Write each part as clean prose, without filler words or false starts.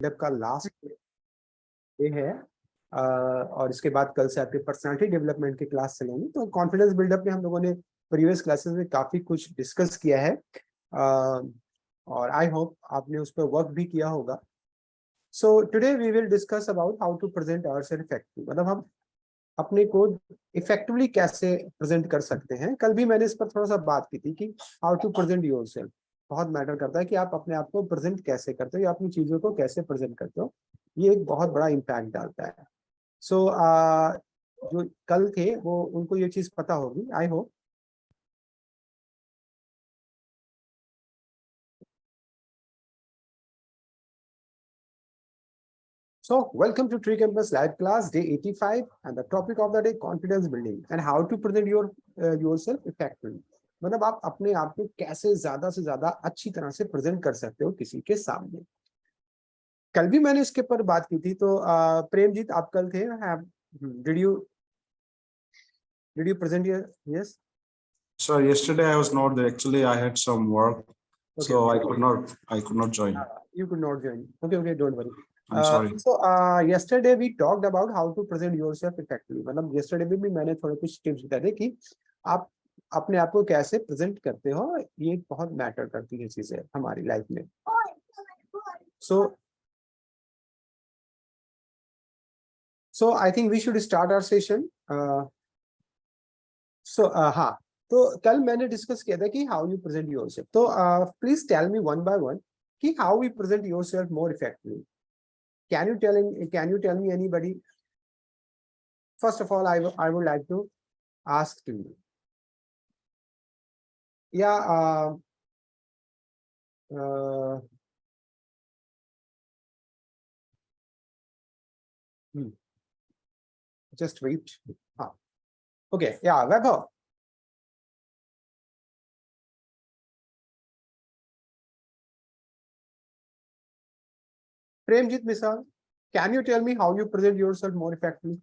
Buildup का last day है और इसके बाद कल से आपके पर्सनालिटी डेवलपमेंट की क्लास चलेंगी। तो कॉन्फिडेंस बिल्डअप में हम लोगों ने प्रीवियस क्लासेस में काफी कुछ डिस्कस किया है और आई होप आपने उस पर वर्क भी किया होगा। So today we will discuss about how to present ourself effectively, मतलब हम अपने को इफेक्टिवली कैसे प्रेजेंट कर सकते हैं। कल भी मैंने इस पर थोड़ा सा बात की थी कि हाउ टू प्रेजेंट योरसेल्फ बहुत मैटर करता है कि आप अपने आप को प्रेजेंट कैसे करते हो या अपनी चीजों को कैसे प्रेजेंट करते हो, ये एक बहुत बड़ा इम्पैक्ट डालता है। सो जो कल थे वो उनको ये चीज पता होगी, I hope. So, welcome to Tree Campus Live Class Day 85 and the topic of the day confidence building and how to present yourself effectively। मतलब आप अपने आप को कैसे ज्यादा से ज्यादा अच्छी तरह से प्रेजेंट कर सकते हो किसी के सामने। कल भी मैंने इसके ऊपर बात की थी। तो प्रेमजीत आप कल थे, did you present your? Yes So yesterday I was not there. Actually, I had some work, okay, so okay. I could not join. You could not join. Okay, don't worry. I'm sorry. So yesterday we talked about how to present yourself effectively। मतलब yesterday भी मैंने थोड़े कुछ tips बताए थे कि आप अपने आप को कैसे प्रेजेंट करते हो, ये बहुत मैटर करती है चीजें हमारी लाइफ में। So I think we should start our session. हाँ, तो कल मैंने डिस्कस किया था कि हाउ यू प्रेजेंट योरसेल्फ। तो please tell me one by one कि how we present yourself more effectively. Can you tell me anybody? First of all, I would like to ask to you. Yeah, just wait. Okay, yeah, Vaibhav. Premjit Misal, can you tell me how you present yourself more effectively?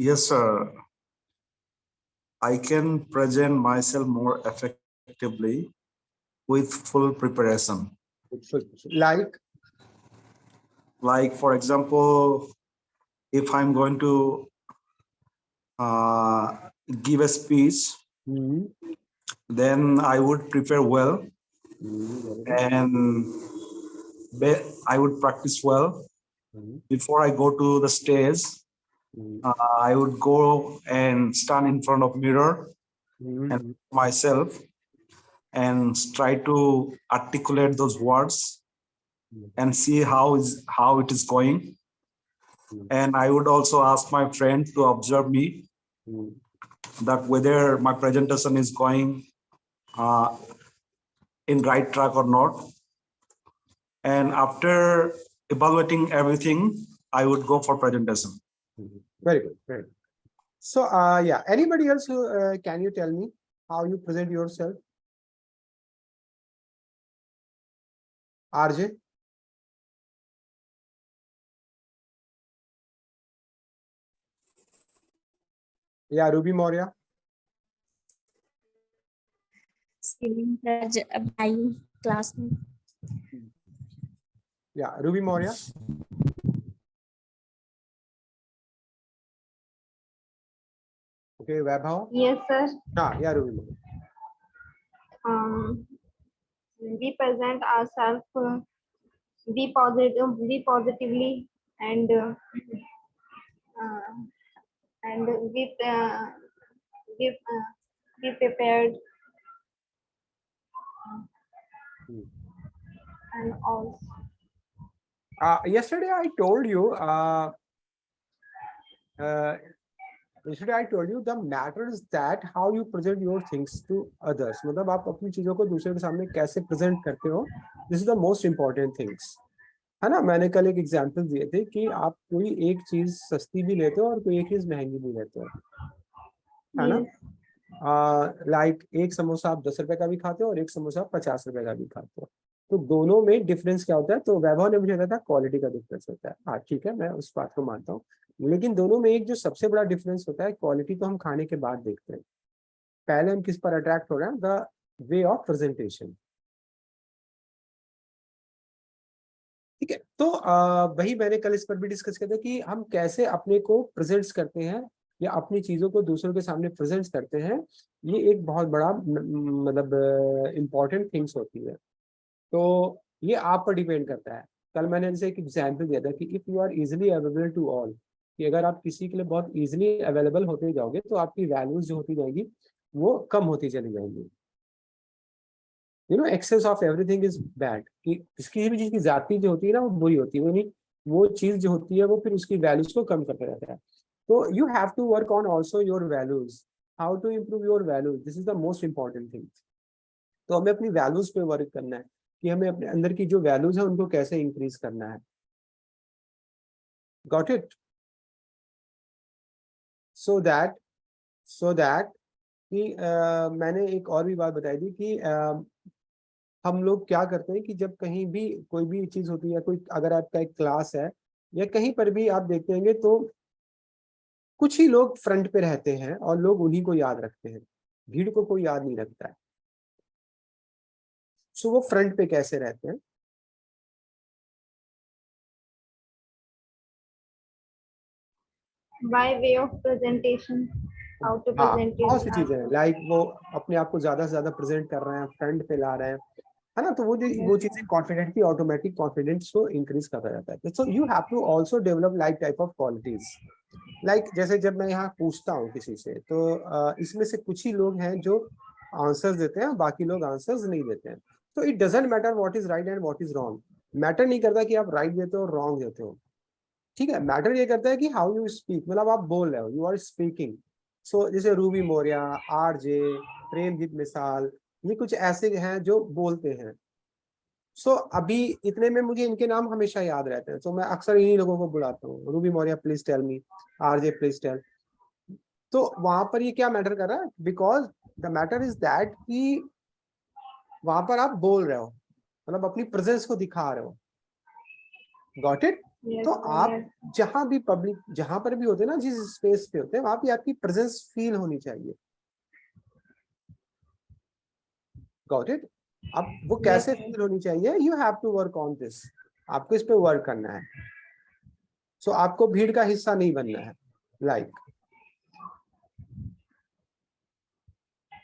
Yes, sir. I can present myself more effectively with full preparation. Like for example, if I'm going to give a speech, then I would prepare well and I would practice well. Before I go to the stage, I would go and stand in front of mirror and myself and try to articulate those words and see how it is going. And I would also ask my friend to observe me that whether my presentation is going in right track or not. And after evaluating everything, I would go for presentation. Very good, very good. So yeah, anybody else who can you tell me how you present yourself? RJ? Yeah, Ruby Moria? Classmate. Yeah, Ruby Moria? Okay, Vaibhav? Yes, sir. Yeah, Ruby Moria. We present ourselves, be positively, and be prepared, and also. Yesterday I told you. Yesterday I told you the matter is that how you present your things to others। मतलब आप अपनी चीजों को दूसरे के सामने कैसे present करते हो, this is the most important things, है ना। मैंने कल एक एग्जांपल दिए थे कि आप कोई एक चीज सस्ती भी लेते हो और कोई एक चीज महंगी भी लेते हो, है ना। लाइक एक समोसा आप 10 रुपए का भी खाते हो और एक समोसा 50 रुपए का भी खाते हो, तो दोनों में डिफरेंस क्या होता है? तो वैभव ने मुझे बताया था क्वालिटी का डिफरेंस होता है। हाँ ठीक है, मैं उस बात को मानता हूँ, लेकिन दोनों में एक जो सबसे बड़ा डिफरेंस होता है, क्वालिटी तो हम खाने के बाद देखते हैं, पहले हम किस पर अट्रैक्ट हो रहे हैं? The way of presentation. ठीक है, तो वही मैंने कल इस पर भी डिस्कस किया था कि हम कैसे अपने को प्रेजेंट्स करते हैं या अपनी चीजों को दूसरों के सामने प्रेजेंट करते हैं। ये एक बहुत बड़ा मतलब इम्पोर्टेंट थिंग्स होती है। तो ये आप पर डिपेंड करता है। कल मैंने जैसे एक एग्जाम्पल दिया था कि if you are easily available to all, कि अगर आप किसी के लिए बहुत इजिली अवेलेबल होते जाओगे तो आपकी वैल्यूज जो होती जाएगी वो कम होती चली जाएंगी। Excess of everything is bad, कि किसी भी चीज की जाति जो होती है ना वो बुरी होती है, यानी वो चीज जो होती है वो फिर उसकी वैल्यूज को कम करता रहता है। तो you have to work on also your values, how to improve your values, this is the most important thing. तो हमें अपनी वैल्यूज पे वर्क करना है कि हमें अपने अंदर की जो वैल्यूज है उनको कैसे इंक्रीज करना है। Got it? सो दैट कि मैंने एक और भी बात बताई थी कि हम लोग क्या करते हैं कि जब कहीं भी कोई भी चीज होती है, कोई अगर आपका एक क्लास है या कहीं पर भी आप देखते होंगे तो कुछ ही लोग फ्रंट पे रहते हैं और लोग उन्हीं को याद रखते हैं, भीड़ को कोई याद नहीं रखता है। सो वो फ्रंट पे कैसे रहते हैं? by way of presentation, how to हाँ, present बहुत सी yourself. चीजें हैं, लाइक वो अपने आप को ज्यादा से ज्यादा प्रेजेंट कर रहे हैं, फ्रंट पे ला रहे हैं, है ना। तो वो चीजें कॉन्फिडेंट की ऑटोमेटिक कॉन्फिडेंस को इंक्रीज करता जाता है। So you have to also develop like type of qualities. Like जैसे जब मैं यहाँ पूछता हूँ किसी से तो इसमें से कुछ ही लोग हैं जो आंसर्स देते हैं, बाकी लोग आंसर्स नहीं देते हैं। तो it doesn't matter what is right and what is wrong. Matter नहीं करता कि आप राइट देते हो और रॉन्ग देते हो, ठीक है। मैटर ये करता है कि हाउ यू स्पीक, मतलब आप बोल रहे हो, यू आर स्पीकिंग। सो जैसे रूबी मौर्या, आरजे, प्रेमजीत मिसाल, ये कुछ ऐसे हैं जो बोलते हैं। सो अभी इतने में मुझे इनके नाम हमेशा याद रहते हैं, तो मैं अक्सर इन्हीं लोगों को बुलाता हूँ, Ruby Maurya please tell me, RJ please tell. तो वहां पर ये क्या मैटर कर रहा है? Because the matter is that कि वहां पर आप बोल रहे हो, मतलब अपनी प्रेजेंस को दिखा रहे हो। Got it? Yes, तो sir, आप yes. जहां भी पब्लिक, जहां पर भी होते हैं ना, जिस स्पेस पे होते हैं वहां पे आपकी प्रेजेंस फील होनी चाहिए। Got it? अब वो कैसे Yes, फील होनी चाहिए? You have to work on this, आपको इस पे वर्क करना है। सो आपको भीड़ का हिस्सा नहीं बनना है, लाइक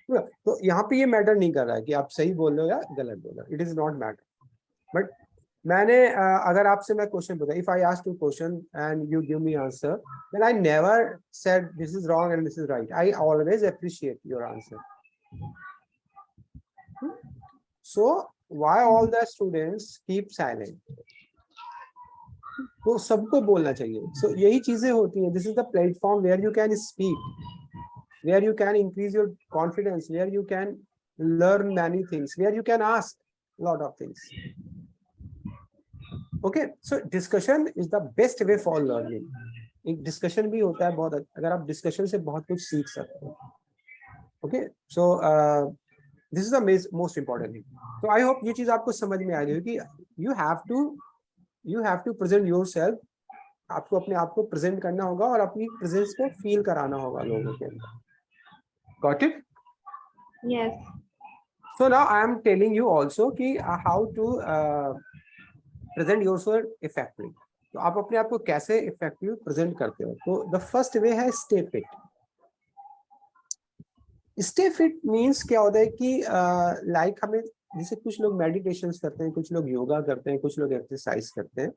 तो यहाँ पे ये मैटर नहीं कर रहा है कि आप सही बोल रहे हो या गलत बोल रहे हो, it is not matter. But मैंने अगर आपसे मैं क्वेश्चन पूछा, if I ask you question and you give me answer, then I never said this is wrong and this is right, I always appreciate your answer. So why all the students keep silent? तो सबको बोलना चाहिए। So यही चीजें होती हैं, this is the platform where you can speak, where you can increase your confidence, where you can learn many things, where you can ask a lot of things. Okay, so discussion is the best way for learning. एक discussion भी होता है बहुत, अगर आप discussion से बहुत कुछ सीख सकते हो। Okay, so this is the most important thing. तो आई होप ये चीज आपको समझ में आ गई कि you have to present yourself, आपको अपने आप को प्रेजेंट करना होगा और अपनी प्रेजेंस को फील कराना होगा लोगों के अंदर। Got it? yes. So now I am telling you also कि how to present yourself effectively. तो आप अपने आप को कैसे इफेक्टिव प्रेजेंट करते हो? तो द फर्स्ट वे है stay fit. Stay fit means क्या होता है कि लाइक हमें, जैसे कुछ लोग मेडिटेशन करते हैं, कुछ लोग योगा करते हैं, कुछ लोग एक्सरसाइज करते हैं,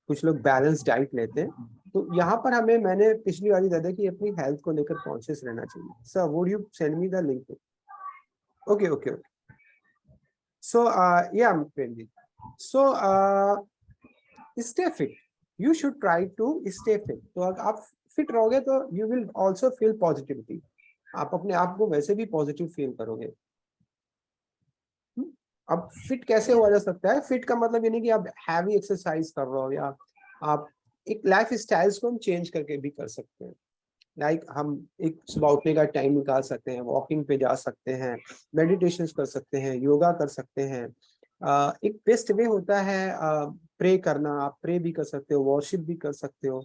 कुछ लोग बैलेंस डाइट लेते हैं। तो यहाँ पर हमें, मैंने पिछली बार बताया कि अपनी हेल्थ को लेकर कॉन्शियस रहना चाहिए। Sir would you send me the link? Okay okay okay. So yeah, I'm friendly. So stay fit. You should try to stay fit. तो अगर आप फिट रहोगे तो you will also feel positivity. आप अपने आप को वैसे भी पॉजिटिव फील करोगे। अब फिट कैसे हुआ जा सकता है? फिट का मतलब ये नहीं कि आप हैवी एक्सरसाइज कर रहे हो, या आप एक लाइफ स्टाइल्स को हम चेंज करके भी कर सकते हैं। लाइक हम एक सुबह उठने का टाइम निकाल सकते हैं, वॉकिंग पे जा सकते हैं, मेडिटेशन कर सकते हैं, योगा कर सकते हैं। एक बेस्ट वे होता है प्रे करना, आप प्रे भी कर सकते हो, वर्शिप भी कर सकते हो।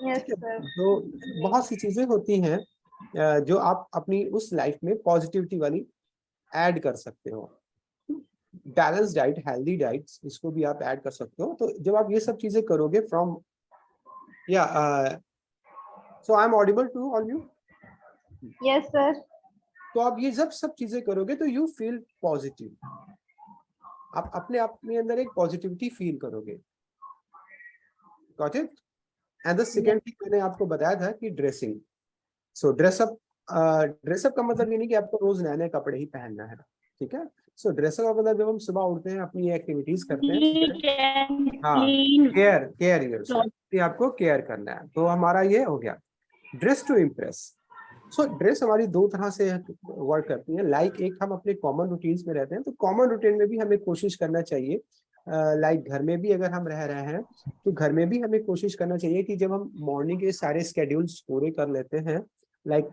Yes, ठीक है, sir. तो बहुत सी चीजें होती हैं जो आप अपनी उस लाइफ में पॉजिटिविटी वाली ऐड कर सकते हो। बैलेंस डाइट, हेल्दी डाइट्स, इसको भी आप ऐड कर सकते हो। तो जब आप ये सब चीजें करोगे फ्रॉम या so I am audible to all you. Yes, sir. तो आप ये सब चीजें करोगे तो यू फील पॉजिटिव, आप अपने आप में अंदर एक पॉजिटिविटी फील करोगे। Got it? And the second thing मैंने आपको बताया था कि ड्रेसिंग। सो ड्रेसअप, ड्रेसअप का मतलब ये नहीं कि आपको रोज नए नए कपड़े ही पहनना है, ठीक है। सो ड्रेसअप का मतलब जब हम सुबह उठते हैं, अपनी एक्टिविटीज करते हैं, ठीक है? हाँ, केयर योरसेल्फ, कि आपको केयर करना है, तो हमारा ये हो गया। Dress to impress. So dress हमारी दो तरह से वर्क करती है। लाइक एक हम अपने कॉमन रूटीन्स में रहते हैं, तो कॉमन रूटीन में भी हमें कोशिश करना चाहिए, लाइक घर में भी अगर हम रह रहे हैं तो घर में भी हमें कोशिश करना चाहिए कि जब हम मॉर्निंग के सारे स्केड्यूल्स पूरे कर लेते हैं, लाइक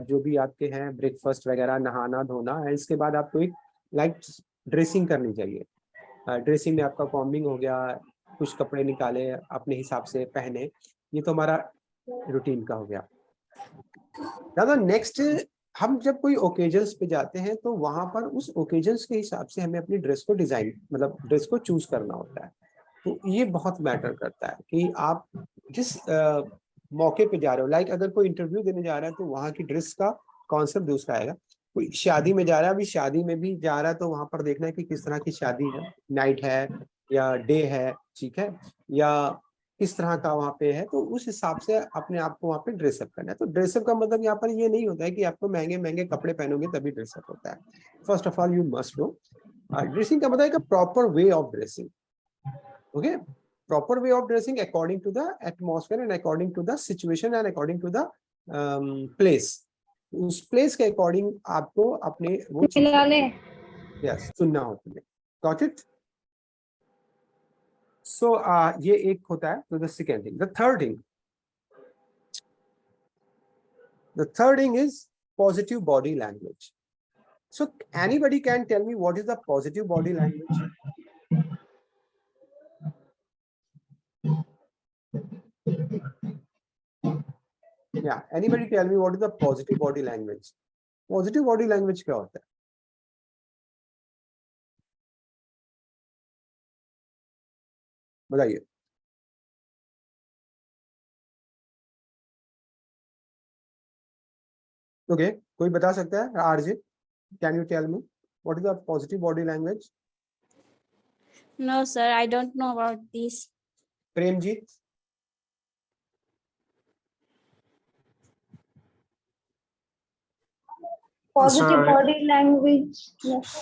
जो भी आपके हैं ब्रेकफास्ट वगैरह, नहाना धोना है, इसके बाद आपको एक लाइक ड्रेसिंग करनी चाहिए। ड्रेसिंग में आपका कॉम्बिंग हो गया, कुछ कपड़े निकाले अपने हिसाब से पहने, ये तो हमारा रूटीन का हो गया। दादा नेक्स्ट, हम जब कोई ओकेजन्स पे जाते हैं तो वहां पर उस ओकेजन्स के हिसाब से हमें अपनी ड्रेस को डिजाइन, मतलब ड्रेस को चूज करना होता है। तो ये बहुत मैटर करता है कि आप जिस मौके पे जा रहे हो, लाइक अगर कोई इंटरव्यू देने जा रहा है तो वहाँ की ड्रेस का कॉन्सेप्ट दूसरा आएगा। कोई शादी में जा रहा है, अभी शादी में भी जा रहा है तो वहां पर देखना है कि किस तरह की शादी है, नाइट है या डे है, ठीक है, या किस तरह का वहाँ पे है, तो उस हिसाब से अपने आप को वहाँ पे ड्रेसअप करना है। तो ड्रेसअप का मतलब यहाँ पर ये नहीं होता है कि आपको महंगे महंगे कपड़े पहनोगे तभी ड्रेसअप होता है। First of all you must know dressing का मतलब है proper way of dressing. Okay, proper way of dressing according to the atmosphere and according to the situation and according to the place. उस place के according आपको अपने वो yes सुनना होता है। Got it? सो ये एक होता है। तो the second thing, the third thing is positive body language. So anybody can tell me what is the positive body language? Yeah, anybody tell me what is the positive body language? Positive body language क्या होता है? बताइए। Okay, कोई बता सकता है? RJ, can you tell me what is the positive body language? No, sir, I don't know about this. Premjit? Positive body language. Yes.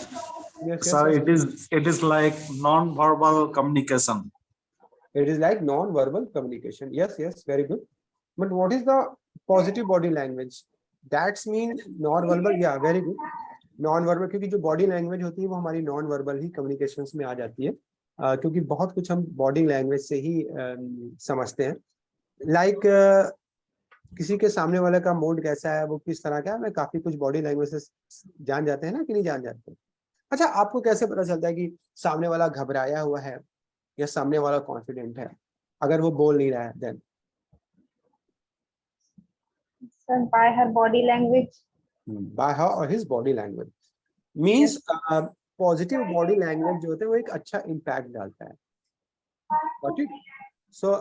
Yes, Sir, yes. it is like non-verbal communication. It is like non-verbal communication. Yes, yes, very good. But what is the positive body language? That's mean non-verbal. Yeah, very good. Non-verbal, क्योंकि जो body language होती है वो हमारी non-verbal ही communications में आ जाती है, क्योंकि बहुत कुछ हम body language से ही समझते हैं। Like किसी के सामने वाले का मूड कैसा है, वो किस तरह का है, मैं काफी कुछ बॉडी लैंग्वेज से जान जाते हैं ना, कि नहीं जान जाते? अच्छा, आपको कैसे पता चलता है कि सामने वाला घबराया हुआ है या सामने वाला कॉन्फिडेंट है, अगर वो बोल नहीं रहा है? Then By her body language. By her और his body language means positive body language जो होता है वो एक अच्छा इम्पैक्ट डालता है। Got it? सो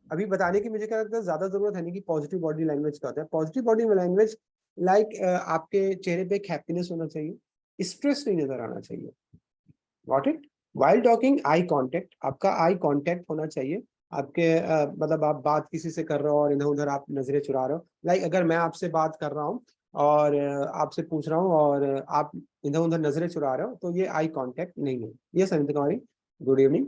अभी बताने की मुझे क्या लगता है ज्यादा जरूरत है नहीं कि पॉजिटिव बॉडी लैंग्वेज क्या होता है। पॉजिटिव बॉडी लैंग्वेज लाइक आपके चेहरे पे एक हैप्पीनेस होना चाहिए, स्ट्रेस नहीं नजर आना चाहिए। Got it? While talking eye contact, आपका आई कांटेक्ट होना चाहिए। आपके मतलब आप बात किसी से कर रहे हो और इधर उधर आप नजरें चुरा रहे हो, लाइक अगर मैं आपसे बात कर रहा हूँ और आपसे पूछ रहा हूँ और आप इधर उधर नजरें चुरा रहे हो, तो ये आई कांटेक्ट नहीं है। ये संजीता कुमारी, गुड इवनिंग।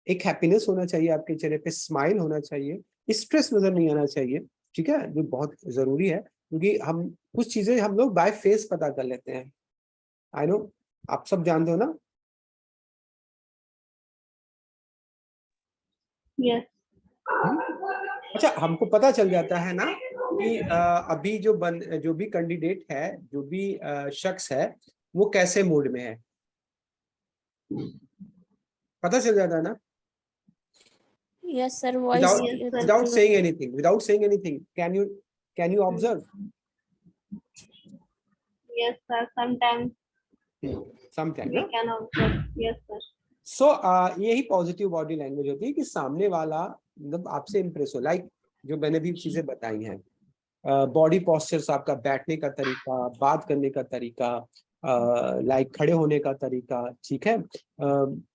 एक हैप्पीनेस होना चाहिए आपके चेहरे पे, स्माइल होना चाहिए, स्ट्रेस नजर नहीं आना चाहिए, ठीक है, जो बहुत जरूरी है, क्योंकि हम कुछ चीजें हम लोग बाय फेस पता कर लेते हैं। आई नो, आप सब जानते हो ना? Yes. अच्छा, हमको पता चल जाता है ना कि अभी जो भी कैंडिडेट है, जो भी शख्स है, वो कैसे मूड में है, पता चल जाता है ना? Yes, sir. Voice. Without saying anything, can you observe? Yes, sir. Sometimes. Sometime We can observe. Yes, sir. सो यही पॉजिटिव बॉडी लैंग्वेज होती है कि सामने वाला मतलब आपसे इम्प्रेस हो, लाइक जो मैंने भी चीजें बताई हैं, बॉडी पॉस्चर्स, आपका बैठने का तरीका, बात करने का तरीका, लाइक खड़े होने का तरीका, ठीक है,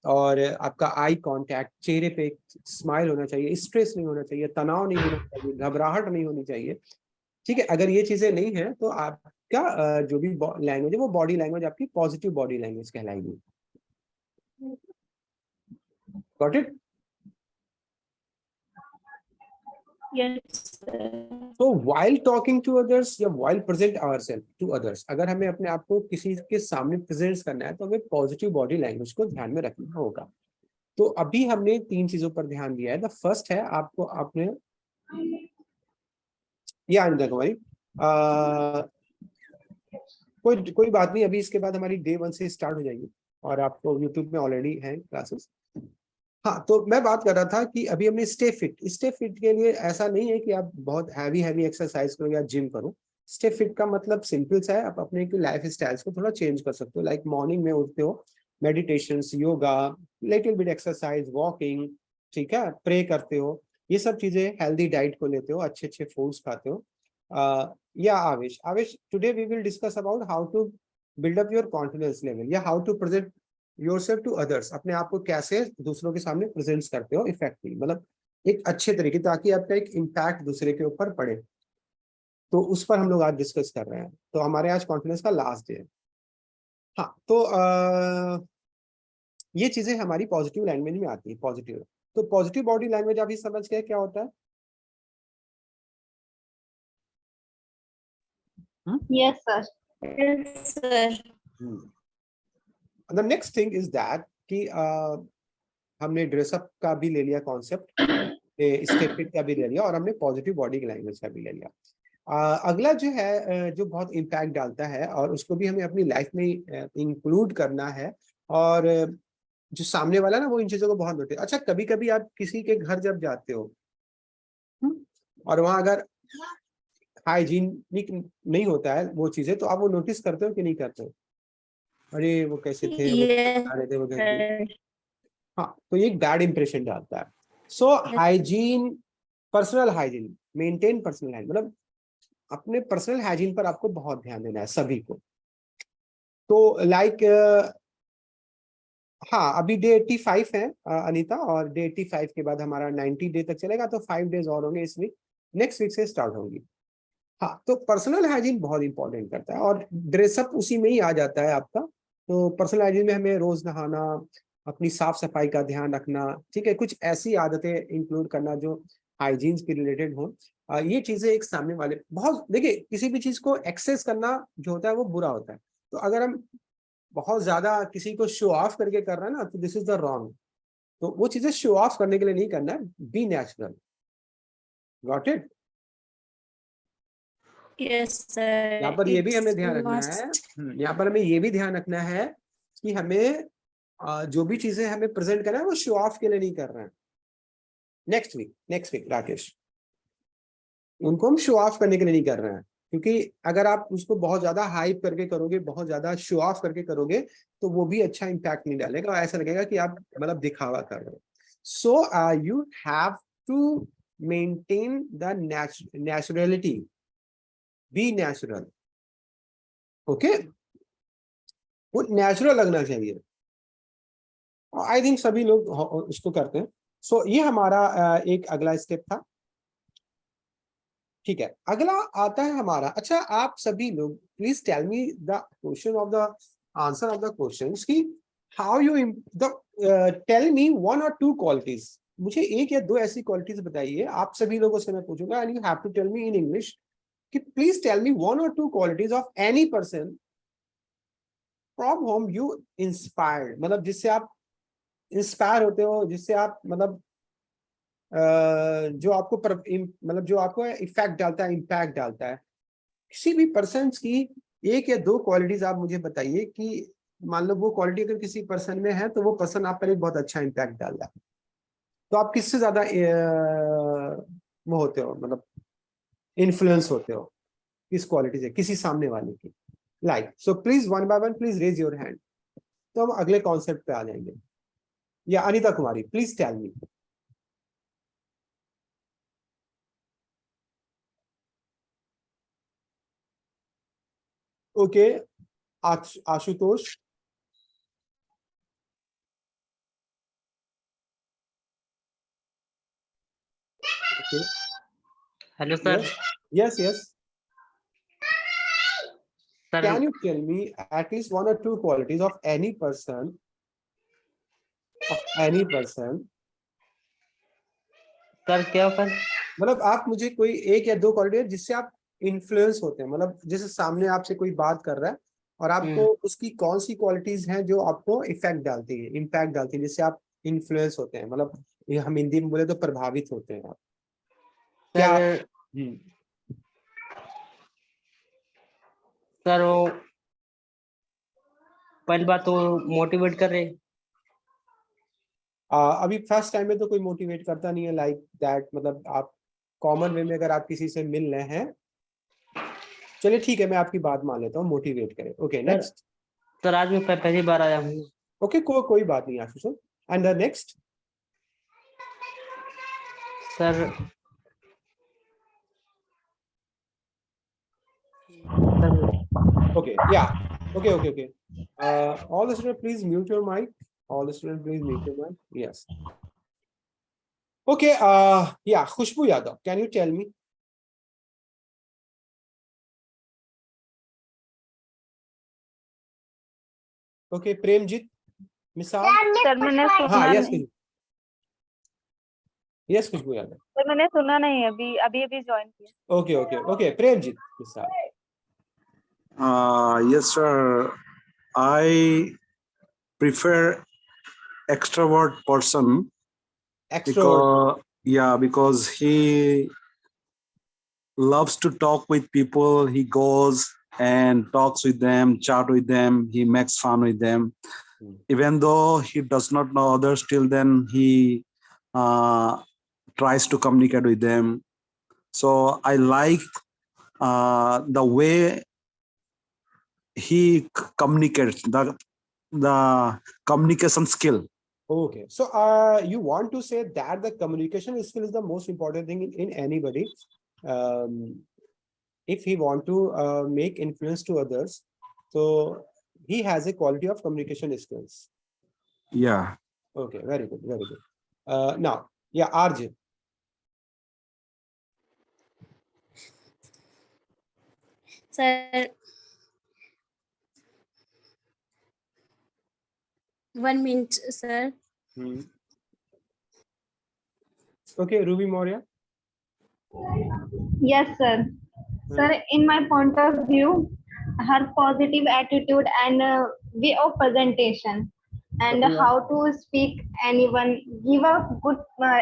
और आपका आई कांटेक्ट, चेहरे पे स्माइल होना चाहिए, स्ट्रेस नहीं होना चाहिए, तनाव नहीं होना चाहिए, घबराहट नहीं होनी चाहिए, ठीक है। अगर ये चीजें नहीं है तो आपका जो भी लैंग्वेज है वो बॉडी लैंग्वेज आपकी पॉजिटिव बॉडी लैंग्वेज कहलाएगी। Got it? Yes, sir. तो while talking to others या while present ourselves to others, अगर हमें अपने आप को किसी के सामने प्रेजेंट करना है तो हमें पॉजिटिव बॉडी लैंग्वेज को ध्यान में रखना होगा। तो अभी हमने 3 चीजों पर ध्यान दिया है। द फर्स्ट है आपको आपने ये आने कुमारी कोई बात नहीं, अभी इसके बाद हमारी डे 1 से स्टार्ट हो जाएगी और आपको यूट्यूब में ऑलरेडी है क्लासेस। हाँ, तो मैं बात कर रहा था कि अभी हमने स्टे फिट के लिए ऐसा नहीं है कि आप बहुत हैवी एक्सरसाइज करो या जिम करो। स्टे फिट का मतलब सिंपल सा है, आप अपने लाइफ स्टाइल्स को थोड़ा चेंज कर सकते हो। लाइक मॉर्निंग में उठते हो, meditation, yoga, little bit exercise, walking, ठीक है, प्रे करते हो, ये सब चीजें, हेल्दी डाइट को लेते हो, अच्छे फूड्स खाते हो। या Avesh today we will discuss about how to build up your confidence level या how to present yourself to others, अपने आप को कैसे दूसरों के सामने प्रेजेंट करते हो इफेक्टिवली, मतलब एक अच्छे तरीके, ताकि आपका एक इम्पैक्ट दूसरे के ऊपर पड़े। तो उस पर हम लोग आज डिस्कस कर रहे हैं। तो हमारे आज कॉन्फिडेंस का लास्ट डे है। हाँ, तो ये चीजें हमारी पॉजिटिव लैंग्वेज में आती है। पॉजिटिव, तो पॉजिटिव बॉडी लैंग्वेज आप ही समझ गए क्या होता है? Yes, sir. Yes, sir. The next thing is that कि हमने ड्रेसअप का भी ले लिया कॉन्सेप्ट, स्टेपिक का भी ले लिया और हमने पॉजिटिव बॉडी लैंग्वेज का भी ले लिया। अगला जो है जो बहुत इम्पैक्ट डालता है और उसको भी हमें अपनी लाइफ में इंक्लूड करना है, और जो सामने वाला ना वो इन चीजों को बहुत नोटिस। अच्छा, कभी कभी आप किसी के घर जब जाते हो और वहां अगर हाइजीनिक नहीं होता है वो चीजें, तो आप वो नोटिस करते हो कि नहीं करते हो? अरे वो कैसे थे, वो Yes, आ रहे थे, वो कैसे। sir. हाँ, तो ये एक बैड इंप्रेशन डालता है। So hygiene, personal hygiene, maintain personal hygiene, मतलब अपने पर्सनल हाइजीन पर आपको बहुत ध्यान देना है सभी को। तो लाइक हाँ, अभी डे 85 है अनीता, और डे 85 के बाद हमारा 90 डे तक चलेगा, तो 5 डेज और होंगे इस वीक, नेक्स्ट वीक से स्टार्ट होंगी। हाँ, तो पर्सनल हाइजीन बहुत इंपॉर्टेंट करता है और ड्रेसअप उसी में ही आ जाता है आपका। तो पर्सनल हाइजीन में हमें रोज नहाना, अपनी साफ सफाई का ध्यान रखना, ठीक है, कुछ ऐसी आदतें इंक्लूड करना जो हाइजीन के रिलेटेड हो। ये चीजें एक सामने वाले बहुत, देखिए किसी भी चीज को एक्सेस करना जो होता है वो बुरा होता है। तो अगर हम बहुत ज्यादा किसी को शो ऑफ करके कर रहे हैं ना, तो दिस इज द रॉन्ग। तो वो चीजें शो ऑफ करने के लिए नहीं करना है, be natural. Got it? Yes, sir. यहाँ पर ये भी हमें It's ध्यान रखना है, must. यहाँ पर हमें ये भी ध्यान रखना है कि हमें जो भी चीजें हमें प्रेजेंट करना है वो शो ऑफ के लिए नहीं कर रहे हैं। नेक्स्ट वीक राकेश, उनको हम शो ऑफ करने के लिए नहीं कर रहे हैं, क्योंकि अगर आप उसको बहुत ज्यादा हाइप करके करोगे, बहुत ज्यादा शो ऑफ करके करोगे, तो वो भी अच्छा इम्पैक्ट नहीं डालेगा, ऐसा लगेगा कि आप मतलब दिखावा कर रहे हो। So you have to maintain the naturality, be natural, okay, वो नेचुरल लगना चाहिए। आई थिंक सभी लोग उसको करते हैं। सो ये हमारा एक अगला स्टेप था, ठीक है। अगला आता है हमारा, अच्छा आप सभी लोग please tell me the question of the answer of the questions की how you tell me 1 or 2 qualities. मुझे 1 या 2 ऐसी क्वालिटीज बताइए, आप सभी लोगों से मैं पूछूंगा and you have to tell me in English कि please tell me 1 or 2 qualities of any person from home you inspired, मतलब जिससे आप इंस्पायर होते हो, जिससे आप मतलब जो आपको मतलब जो आपको इफेक्ट डालता है, इम्पैक्ट डालता है। किसी भी पर्सन की 1 या 2 क्वालिटीज आप मुझे बताइए कि मान लो वो क्वालिटी अगर किसी पर्सन में है तो वो पर्सन आप पर एक बहुत अच्छा इम्पैक्ट डाल रहा है, तो आप किससे ज्यादा वो होते हो, मतलब इन्फ्लुएंस होते हो किस क्वालिटी से, किसी सामने वाले की? Like so please one by one please raise your hand. तो हम अगले कॉन्सेप्ट पे आ जाएंगे। या Anita Kumari please tell me. Okay Ashutosh. Okay. Hello sir. Yes, yes. Sir Can you tell me at least one or two qualities of any person? Sir क्या sir? मतलब आप मुझे कोई एक या दो क्वालिटी है जिससे आप इन्फ्लुएंस होते हैं, मतलब जैसे सामने आपसे कोई बात कर रहा है और आपको उसकी कौन सी क्वालिटीज हैं जो आपको इफेक्ट डालती है, इम्पैक्ट डालती है, जिससे आप इन्फ्लुएंस होते हैं, मतलब ये हम हिंदी में बोले तो प्रभावित होते हैं आप क्या? सर सर वो पहली बात तो मोटिवेट कर रहे। अभी फर्स्ट टाइम में तो कोई मोटिवेट करता नहीं है लाइक दैट, मतलब आप कॉमन वे में अगर आप किसी से मिल रहे हैं, चलिए ठीक है मैं आपकी बात मान लेता हूँ, मोटिवेट करें। Okay next. सर आज मैं पहली बार आया हूँ। ओके कोई बात नहीं Ashish. And the next. Sir okay yeah okay all the students please mute your mic. Yes. Okay yeah, Khushbu Yadav, can you tell me? Okay Premjit मिसाल। सर मैंने सुना हाँ नहीं। yes Khushbu Yadav। सर मैंने सुना नहीं, अभी अभी ज्वाइन किया। okay Premjit मिसाल। Yes, sir. I prefer extrovert person because he loves to talk with people. He goes and talks with them, chat with them. He makes fun with them. Even though he does not know others, till then he tries to communicate with them. So I like the way he communicates, the communication skill. Okay, so you want to say that the communication skill is the most important thing in anybody. If he want to make influence to others, so he has a quality of communication skills. Yeah. Okay, very good, very good. Now, yeah, Arjun. Sir, 1 minute, sir. Okay, Ruby Moria. Yes, sir. Sir, in my point of view, her positive attitude and way of presentation and how to speak anyone, give a good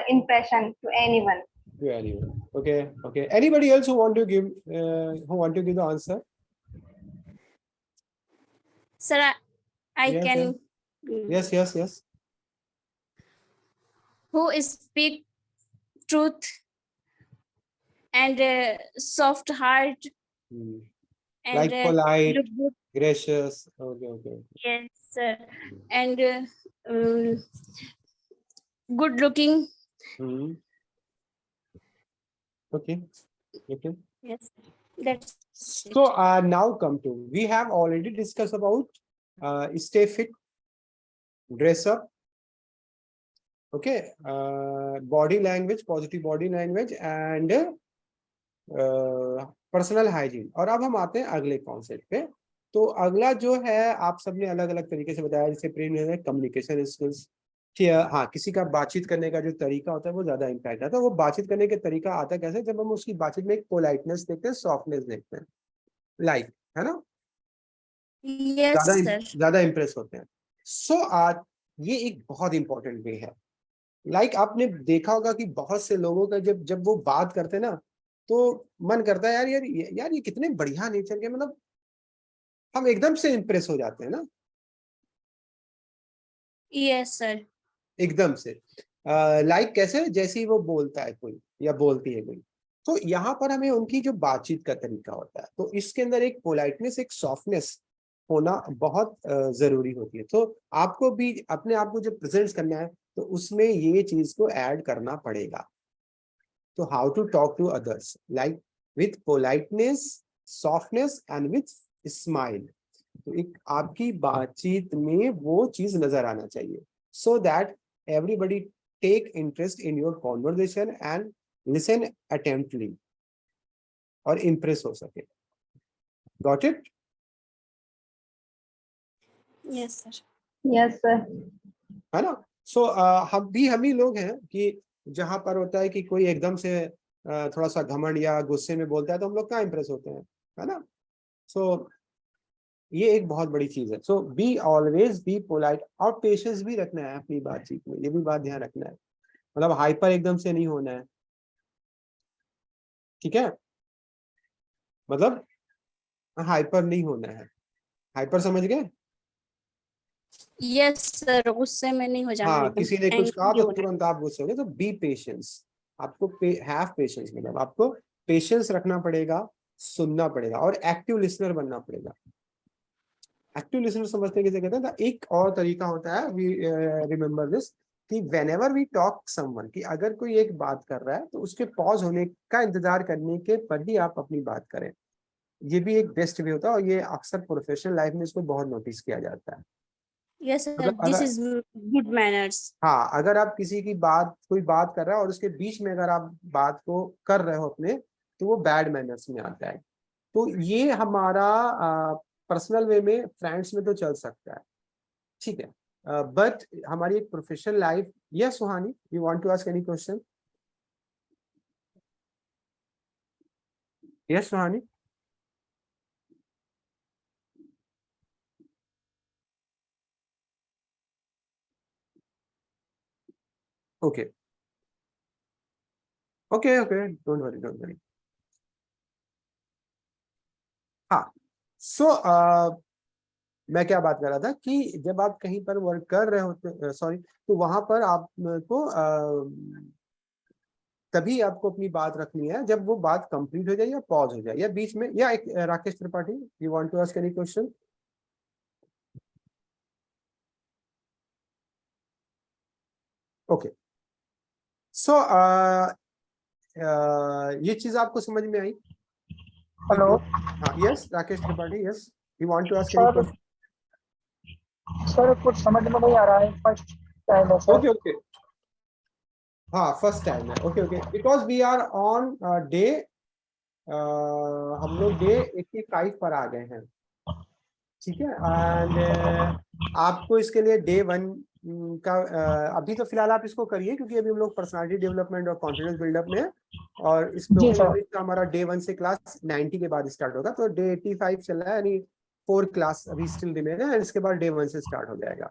impression to anyone. Okay. Anybody else who want to give the answer? Sir, I Yes, can. Yes. Who speak truth and soft heart and like polite, look good. gracious. Okay. Yes, sir. And good looking. Okay. Yes, that's So now come to, we have already discussed about stay fit, dress up, okay, body language, positive body language and personal hygiene. और अब हम आते हैं अगले concept पे। तो अगला जो है आप सबने अलग अलग तरीके से बताया, जैसे प्रेम है कम्युनिकेशन स्किल्स। हाँ, किसी का बातचीत करने का जो तरीका होता है वो ज्यादा इम्पैक्ट आता है। वो बातचीत करने के तरीका आता है कैसे, जब हम उसकी बातचीत में एक पोलाइटनेस देखते हैं, सॉफ्टनेस देखते हैं, लाइक है ना, yes, sir. ज्यादा इंप्रेस होते हैं। सो आज ये एक बहुत इंपॉर्टेंट वे है। लाइक आपने देखा होगा कि बहुत से लोगों का जब वो बात करते हैं ना, तो मन करता है यार ये कितने बढ़िया नेचर के, मतलब हम एकदम से इंप्रेस हो जाते हैं ना, Yes, sir. एकदम से। लाइक कैसे, जैसे ही वो बोलता है कोई या बोलती है कोई, तो यहाँ पर हमें उनकी जो बातचीत का तरीका होता है, तो इसके अंदर एक पोलाइटनेस, एक सॉफ्टनेस होना बहुत जरूरी होती है। तो आपको भी अपने आप को जब प्रेजेंट करना है तो उसमें ये चीज को ऐड करना पड़ेगा। तो how to talk to others, like with politeness, softness and with smile. तो एक आपकी बातचीत में वो चीज नजर आना चाहिए, so that everybody take interest in your conversation and listen attentively और इम्प्रेस हो सके। गॉट it? Yes, sir. Yes, sir. है ना? सो हम ही लोग हैं कि जहां पर होता है कि कोई एकदम से थोड़ा सा घमंड या गुस्से में बोलता है तो हम लोग कहाँ इंप्रेस होते हैं, है ना? सो ये एक बहुत बड़ी चीज है। सो बी ऑलवेज बी पोलाइट, और पेशेंस भी रखना है अपनी बातचीत में, ये भी बात ध्यान रखना है। मतलब हाइपर एकदम से नहीं होना है, ठीक है? मतलब हाइपर नहीं होना है। हाइपर समझ गए? Yes, sir. गुस्से में नहीं हो जाना, हाँ, एकदम किसी ने कुछ कहा angry तो होना। तुरंत आप गुस्से हो गए। तो बी पेशेंस, आपको हैव पेशेंस, मतलब आपको पेशेंस रखना पड़ेगा, सुनना पड़ेगा और एक्टिव लिसनर बनना पड़ेगा। एक्टिव लिसनर समझते हैं किसे कहते हैं? तो एक और तरीका होता है, वी रिमेंबर दिस, कि व्हेनेवर वी टॉक समवन, कि अगर कोई एक बात कर रहा है तो उसके पॉज होने का इंतजार करने के पर ही आप अपनी बात करें। ये भी एक बेस्ट वे होता है और ये अक्सर प्रोफेशनल लाइफ में इसको बहुत नोटिस किया जाता है। Yes, sir. मतलब This अगर, is good manners. हाँ, अगर आप किसी की बात, कोई बात कर रहा है और उसके बीच में अगर आप बात को कर रहे हो अपने, तो वो बैड मैनर्स में आता है। तो ये हमारा पर्सनल वे में, फ्रेंड्स में तो चल सकता है, ठीक है, बट हमारी एक professional life. Yes Suhani, you want to ask any question? Yes Suhani? Okay okay okay, don't worry don't worry. हाँ, सो मैं क्या बात कर रहा था कि जब आप कहीं पर वर्क कर रहे होते, सॉरी, तो वहां पर आपको तभी आपको अपनी बात रखनी है जब वो बात कंप्लीट हो जाए या पॉज हो जाए या बीच में, या एक Rakesh Tripathi, you want to ask any question? Okay, so ये चीज आपको समझ में आई? हेलो हाँ, yes Rakesh Tripathi, yes, you want to ask any sir. Question? Sir कुछ समझ में नहीं आ रहा है, फर्स्ट टाइम है सर। ओके ओके, हाँ फर्स्ट टाइम है, okay okay, because we are on day, हम लोग डे 85 पर आ गए हैं, ठीक है। एंड आपको इसके लिए डे 1 का अभी तो फिलहाल आप इसको करिए, क्योंकि अभी हम लोग पर्सनालिटी डेवलपमेंट और कॉन्फिडेंस बिल्डअप में है, और जी स्पोकन सर। इंग्लिश का हमारा डे 1 से क्लास 90 के बाद स्टार्ट होगा। तो डे 85 चल रहा है, यानी 4 क्लास अभी स्टिल रिमेन है, इसके बाद डे 1 से स्टार्ट हो जाएगा।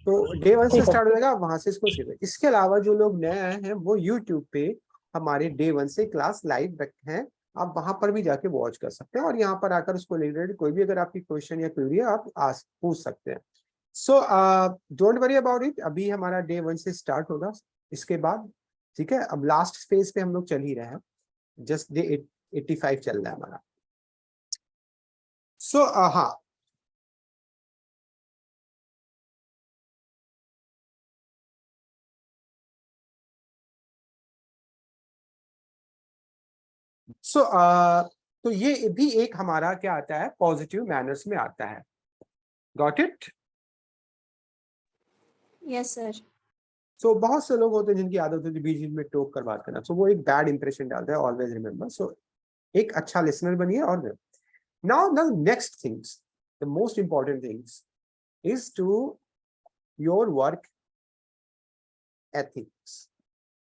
तो डे 1 से ठीक है। स्टार्ट हो जाएगा, वहां से इसको सीखें। इसके अलावा जो लोग नए आए हैं वो यूट्यूब पे हमारे डे 1 से क्लास लाइव रखे हैं, आप वहां पर भी जाके वॉच कर सकते हैं, और यहाँ पर आकर उसको रिलेटेड कोई भी अगर आपकी क्वेश्चन या क्वेरी है आप पूछ सकते हैं। So don't worry about it, अभी हमारा डे 1 से स्टार्ट होगा इसके बाद, ठीक है। अब लास्ट फेज पे हम लोग चल ही रहे हैं, जस्ट डे 85 चल रहा है हमारा। सो हाँ, सो तो ये भी एक हमारा क्या आता है, पॉजिटिव मैनर्स में आता है। Got it? Yes, sir. सो बहुत से लोग होते हैं जिनकी आदत होती है बीच बीच में टोक कर बात करना, सो वो एक बैड इंप्रेशन डालता है, ऑलवेज रिमेंबर। सो एक अच्छा लिसनर बनिए। और now the next things, the most important things is to your work ethics.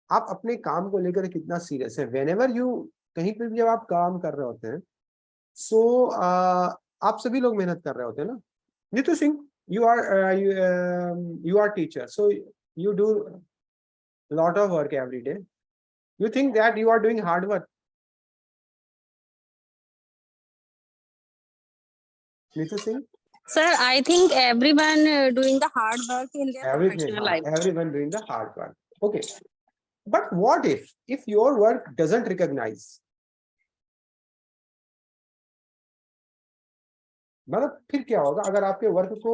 आप अपने काम को लेकर कितना सीरियस है। व्हेनेवर यू, कहीं पर भी जब आप काम कर रहे होते हैं, सो आप सभी लोग मेहनत कर रहे होते हैं ना। Neetu Singh, you are teacher, so you do lot of work every day. You think that you are doing hard work? Neetu Singh? Sir, I think everyone doing the hard work in their Everything, professional life. everyone doing the hard work. Okay. But what if your work doesn't recognize? मतलब फिर क्या होगा अगर आपके work को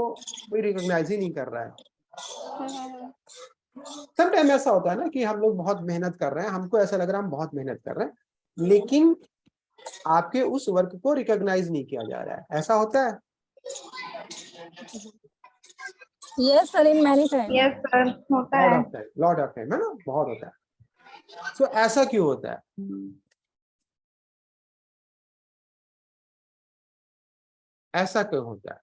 कोई recognise ही नहीं कर रहा है? समटाइम ऐसा होता है ना कि हम लोग बहुत मेहनत कर रहे हैं, हमको ऐसा लग रहा है हम बहुत मेहनत कर रहे हैं, लेकिन आपके उस वर्क को रिकॉग्नाइज नहीं किया जा रहा है, ऐसा होता है? Yes, sir, in many times. Yes, sir. होता है. लॉट ऑफ टाइम है ना, बहुत होता है. So ऐसा क्यों होता है? ऐसा क्यों होता है?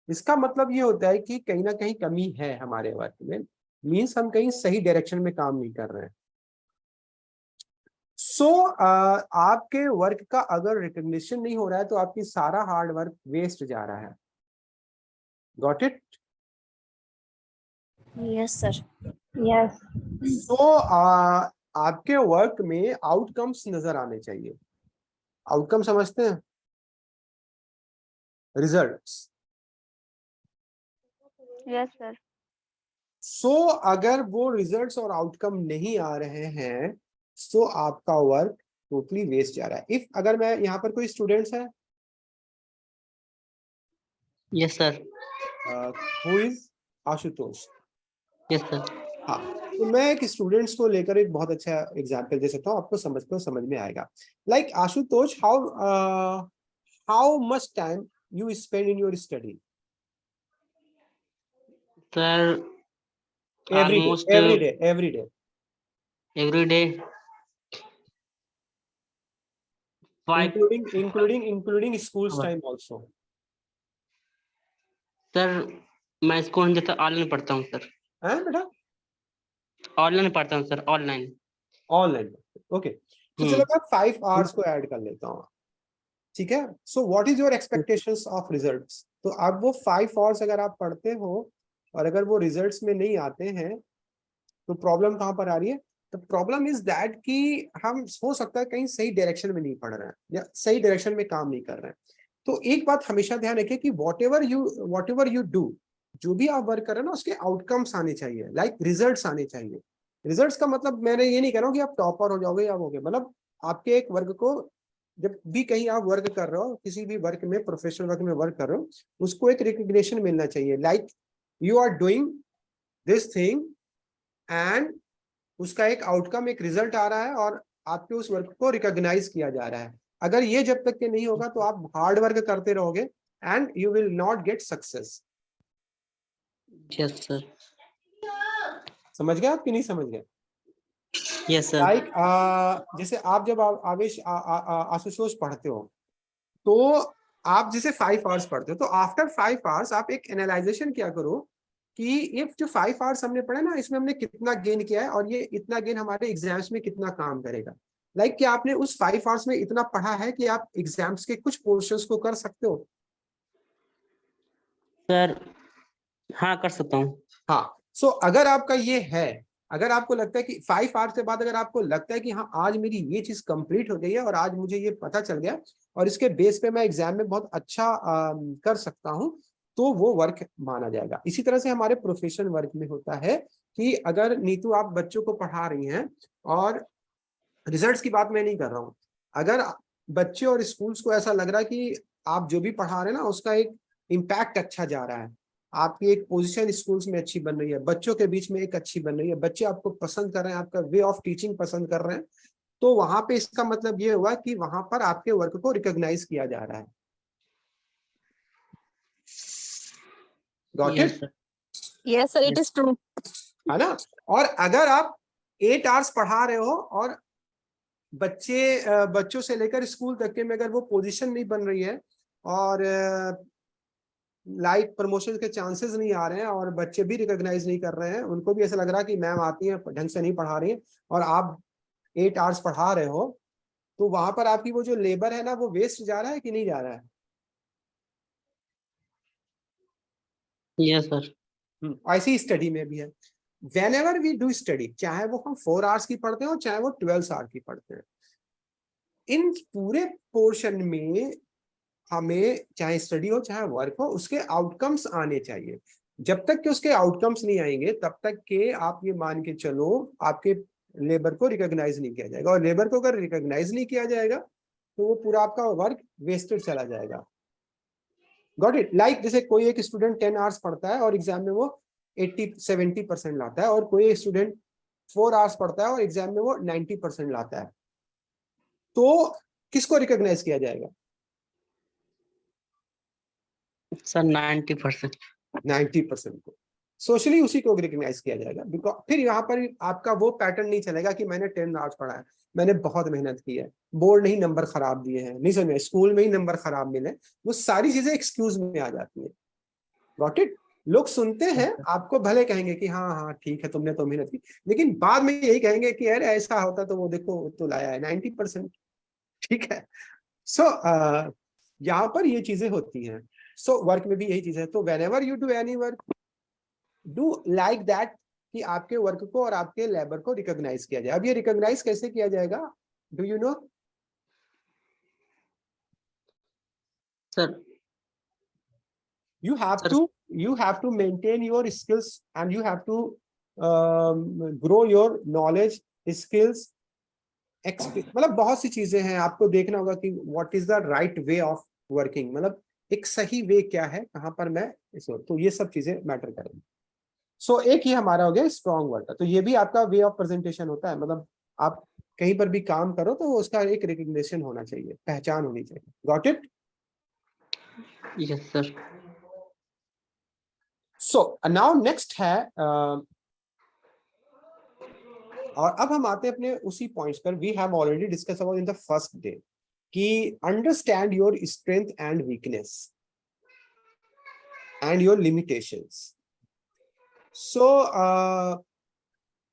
इसका मतलब ये होता है कि कहीं ना कहीं कमी है हमारे वर्क में, मीन्स हम कहीं सही डायरेक्शन में काम नहीं कर रहे हैं. सो आपके वर्क का अगर रिकॉग्निशन नहीं हो रहा है तो आपकी सारा हार्ड वर्क वेस्ट जा रहा है. Got it? Yes, sir. Yes. सो आपके वर्क में आउटकम्स नजर आने चाहिए. आउटकम समझते हैं? रिजल्ट्स. Yes, sir. सो अगर वो रिजल्ट्स और आउटकम नहीं आ रहे हैं तो आपका वर्क टोटली वेस्ट जा रहा है. इफ अगर मैं यहाँ पर कोई स्टूडेंट्स है, yes sir. Who is Ashutosh. Yes sir. हाँ, तो मैं एक स्टूडेंट्स को लेकर एक बहुत अच्छा एग्जांपल दे सकता हूँ, आपको समझ में आएगा. Like Ashutosh, how much time you spend in your study? Sir every day, 5. including school's हाँ. time also. सर मैं स्कूल जैसे ऑनलाइन पढ़ता हूँ सर. हैं बेटा? ऑनलाइन पढ़ता हूँ सर. ऑनलाइन. ओके, तो चलो मैं 5 hours को ऐड कर लेता हूँ. ठीक है. So what is your expectations of results? तो अब वो 5 hours अगर आप पढ़ते हो और अगर वो रिजल्ट्स में नहीं आते हैं तो प्रॉब्लम कहाँ पर आ रही है? तो प्रॉब्लम इज दैट कि हम हो सकता है कहीं सही डायरेक्शन में नहीं पढ़ रहे हैं या सही डायरेक्शन में काम नहीं कर रहे हैं. तो एक बात हमेशा ध्यान रखिए कि वॉट एवर यू डू, जो भी आप वर्क कर रहे हैं ना, उसके आउटकम्स आने चाहिए, लाइक रिजल्ट्स आने चाहिए. रिजल्ट्स का मतलब मैंने ये नहीं कह रहा हूँ कि आप टॉपर हो जाओगे या होगे, मतलब आपके एक वर्क को जब भी कहीं आप वर्क कर रहे हो, किसी भी वर्क में, प्रोफेशनल वर्क में वर्क कर रहे हो, उसको एक रिकग्निशन मिलना चाहिए. Like you are doing this thing and उसका एक आउटकम, एक रिजल्ट आ रहा है और आपके उस वर्क को रिकॉग्नाइज किया जा रहा है. अगर ये जब तक के नहीं होगा तो आप हार्ड वर्क करते रहोगे and you will not get success. Yes sir. समझ गए आप कि नहीं समझ गए? Yes sir. लाइक जैसे आप जब आशुतोष पढ़ते हो तो आप जैसे 5 hours पढ़ते हो, तो आफ्टर 5 hours आप एक एनालाइजेशन क्या करो कि इफ जो 5 hours हमने पढ़ा ना, इसमें हमने कितना गेन किया है और ये इतना गेन हमारे एग्जाम्स में कितना काम करेगा. लाइक क्या आपने उस 5 hours में इतना पढ़ा है कि आप एग्जाम्स के कुछ पोर्शंस को कर सकते हो? सर हाँ कर सकता हूँ. हाँ. सो अगर आपका ये है, अगर आपको लगता है कि 5 hours के बाद अगर आपको लगता है कि हाँ आज मेरी ये चीज कंप्लीट हो गई है और आज मुझे ये पता चल गया और इसके बेस पे मैं एग्जाम में बहुत अच्छा कर सकता हूँ, तो वो वर्क माना जाएगा. इसी तरह से हमारे प्रोफेशनल वर्क में होता है कि अगर नीतू आप बच्चों को पढ़ा रही हैं, और रिजल्ट्स की बात मैं नहीं कर रहा हूँ, अगर बच्चे और स्कूल्स को ऐसा लग रहा है कि आप जो भी पढ़ा रहे हैं ना उसका एक इम्पैक्ट अच्छा जा रहा है, आपकी एक पोजीशन स्कूल्स में अच्छी बन रही है, बच्चों के बीच में एक अच्छी बन रही है, बच्चे आपको पसंद कर रहे हैं, आपका वे ऑफ टीचिंग पसंद कर रहे हैं, तो वहां पे इसका मतलब ये हुआ कि वहां पर आपके वर्क को रिकॉग्नाइज किया जा रहा है. Got it? Yes, sir, it is true. है ना. और अगर आप 8 hours पढ़ा रहे हो और बच्चों से लेकर स्कूल तक के में अगर वो पोजीशन नहीं बन रही है और लाइक प्रमोशन के चांसेस नहीं आ रहे हैं और बच्चे भी रिकॉग्नाइज नहीं कर रहे हैं, उनको भी ऐसा लग रहा है कि मैम आती है ढंग से नहीं पढ़ा रही है, और आप 8 hours पढ़ा रहे हो, तो वहां पर आपकी वो जो लेबर है ना वो वेस्ट जा रहा है कि नहीं जा रहा है? Yes sir. ऐसी स्टडी में भी है. whenever we do study, चाहे वो हम 4 hours की पढ़ते हो चाहे वो 12 hours की पढ़ते हैं, इन पूरे पोर्शन में हमें चाहे स्टडी हो चाहे वर्क हो उसके आउटकम्स आने चाहिए। जब तक कि उसके आउटकम्स नहीं आएंगे तब तक के आप ये मान के चलो आपके लेबर को रिकॉग्नाइज नहीं किया जाएगा, और लेबर को अगर रिकॉग्नाइज नहीं किया जाएगा तो वो पूरा आपका वर्क वेस्टेड चला जाएगा। Got it? लाइक जैसे कोई एक स्टूडेंट 10 आवर्स पढ़ता है और एग्जाम में वो 80-70% लाता है, और कोई एक स्टूडेंट 4 आवर्स पढ़ता है और एग्जाम में वो 90% लाता है, तो किसको रिकॉग्नाइज किया जाएगा? सर 90%। 90% को सोशली उसी को रिकॉग्नाइज किया जाएगा। बिकॉज फिर यहाँ पर आपका वो पैटर्न नहीं चलेगा कि मैंने 10 आवर्स पढ़ा है, मैंने बहुत मेहनत की है, बोर्ड नहीं नंबर खराब दिए हैं, नहीं समझे, स्कूल में ही नंबर खराब मिले, वो सारी चीजें एक्सक्यूज में आ जाती है। Got it? लोग सुनते हैं, आपको भले कहेंगे कि हाँ हाँ ठीक है तुमने तो मेहनत की, लेकिन बाद में यही कहेंगे कि यार ऐसा होता तो वो देखो तो लाया है 90%। ठीक है? सो यहाँ पर ये चीजें होती हैं। सो वर्क में भी यही चीज है। तो whenever you do any work, do like that कि आपके वर्क को और आपके लेबर को रिकॉग्नाइज किया जाए। अब ये रिकॉग्नाइज कैसे किया जाएगा? Do you know? Sir You have to maintain your skills and you have to grow your knowledge, skills, मतलब बहुत सी चीजें हैं, आपको देखना होगा कि what is the right way of working, मतलब एक सही वे क्या है, कहां पर मैं इसको, तो ये सब चीजें मैटर करेंगी। सो एक ही हमारा हो गया स्ट्रॉन्ग वर्क। तो ये भी आपका वे ऑफ प्रेजेंटेशन होता है, मतलब आप कहीं पर भी काम करो तो उसका एक रिकग्निशन होना चाहिए, पहचान होनी चाहिए। Got it? Yes sir. So now next है और अब हम आते हैं अपने उसी पॉइंट्स पर। We have already discuss about in the first day कि understand your strength and weakness and your limitations. So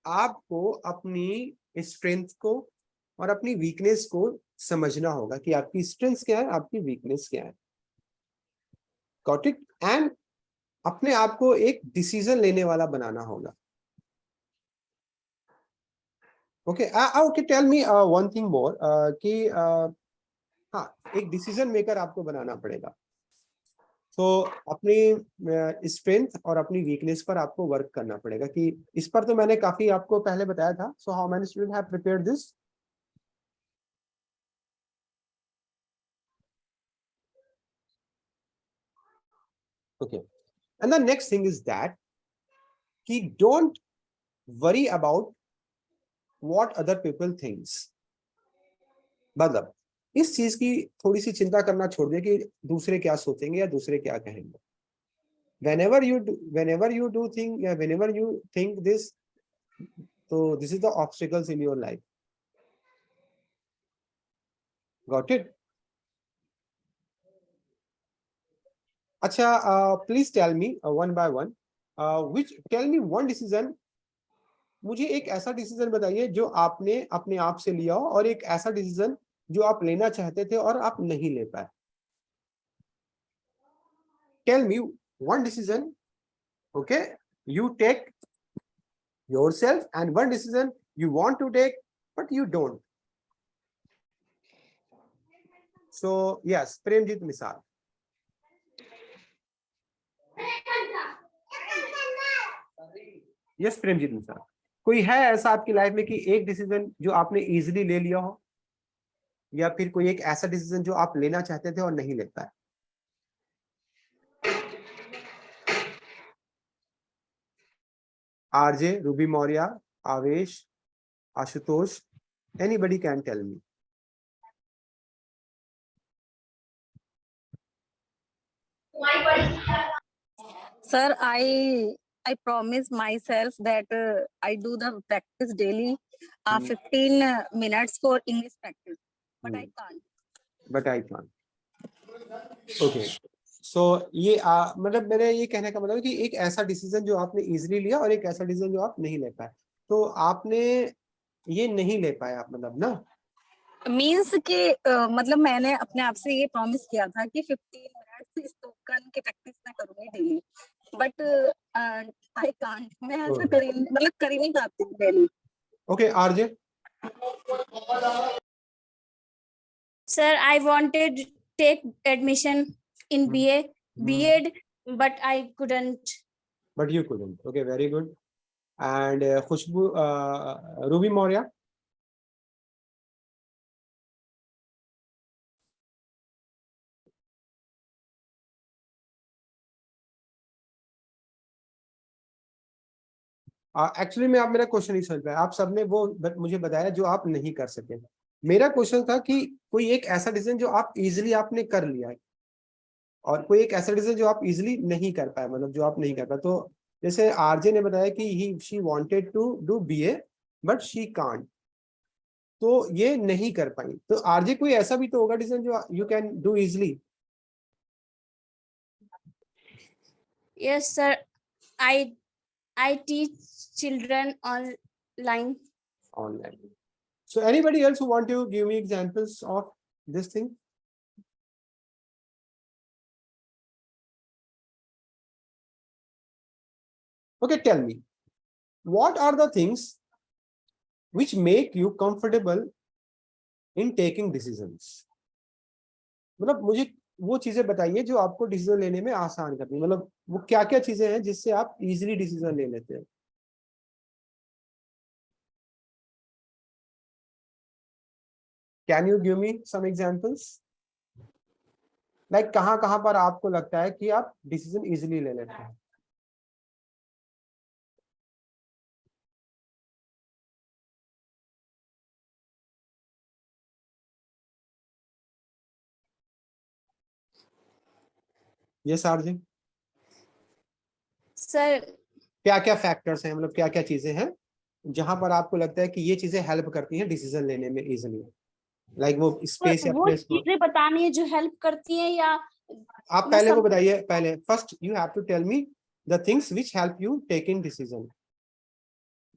आपको अपनी स्ट्रेंथ को और अपनी वीकनेस को समझना होगा कि आपकी स्ट्रेंथ क्या है, आपकी वीकनेस क्या है। Got it? एंड अपने आप को एक डिसीजन लेने वाला बनाना होगा। Okay okay, tell me one thing more कि हाँ, एक डिसीजन मेकर आपको बनाना पड़ेगा। तो अपनी स्ट्रेंथ और अपनी वीकनेस पर आपको वर्क करना पड़ेगा। कि इस पर तो मैंने काफी आपको पहले बताया था। So how many student have prepared this? Okay, and the next thing is that कि don't worry about what other people thinks. मतलब इस चीज की थोड़ी सी चिंता करना छोड़ दे कि दूसरे क्या सोचेंगे या दूसरे क्या कहेंगे। whenever you do think, या whenever you think this, so this is the obstacles in your life. Got it? अच्छा, please tell me one by one, tell me one decision। मुझे एक ऐसा डिसीजन बताइए जो आपने अपने आप से लिया हो, और एक ऐसा डिसीजन जो आप लेना चाहते थे और आप नहीं ले पाए। Tell me one decision, okay, you take yourself, and one decision you want to take but you don't. So yes, Premjit Misal. Yes Premjit Misal, कोई है ऐसा आपकी लाइफ में कि एक डिसीजन जो आपने इजीली ले लिया हो, या फिर कोई एक ऐसा डिसीजन जो आप लेना चाहते थे और नहीं ले पाए? RJ, Ruby Maurya, Avesh, Ashutosh, anybody can tell me. Sir, I promise myself that I do the practice daily, 15 minutes for English practice, but I can't. But I can't. Okay. So ये मतलब मेरे ये कहने का मतलब कि एक ऐसा डिसीजन जो आपने इजीली लिया और एक ऐसा डिसीजन जो आप नहीं ले पाए। तो आपने ये नहीं ले पाया मतलब ना? मीन्स कि मतलब मैंने अपने आप से ये प्रॉमिस किया था कि 15 मिनट्स स्पोकन की प्रैक्टिस मैं करूंगी डेली, बट आई कांट। मैं ऐसा कर ही नहीं पाती daily. Okay, RJ. Sir, I wanted take admission in B.Ed, but I couldn't. But you couldn't. Okay, very good. And Khushbu, Ruby Maurya. Actually मैं आप मेरा क्वेश्चन नहीं समझ पाया। आप सबने वो मुझे बताया जो आप नहीं कर सके। मेरा क्वेश्चन था कि कोई एक ऐसा डिसीजन जो आप इजीली आपने कर लिया है और कोई एक ऐसा डिसीजन जो आप इजीली नहीं कर पाए, मतलब जो आप नहीं कर पाए। तो जैसे आरजे ने बताया कि she wanted to do BA but she can't, तो ये नहीं कर पाई। तो आरजे कोई ऐसा भी तो होगा डिसीजन जो you can do easily? Yes, sir. I teach children online. So anybody else who want to give me examples of this thing? Okay, tell me, what are the things which make you comfortable in taking decisions? मतलब मुझे वो चीजें बताइए जो आपको decision लेने में आसान करती है। मतलब वो क्या क्या चीजें हैं जिससे आप इजीली डिसीजन ले लेते हैं? Can you give me some examples? Like कहाँ पर आपको लगता है कि आप डिसीजन इजीली ले लेते हैं? Yes RG. Sir, क्या क्या फैक्टर्स हैं, मतलब क्या क्या चीजें हैं जहां पर आपको लगता है कि ये चीजें हेल्प करती हैं डिसीजन लेने में इजीली? लाइक वो स्पेस या वो प्लेस को चीजें बतानी है जो हेल्प करती हैं या आप पहले वो बताइए। पहले first you have to tell me the things which help you taking decision.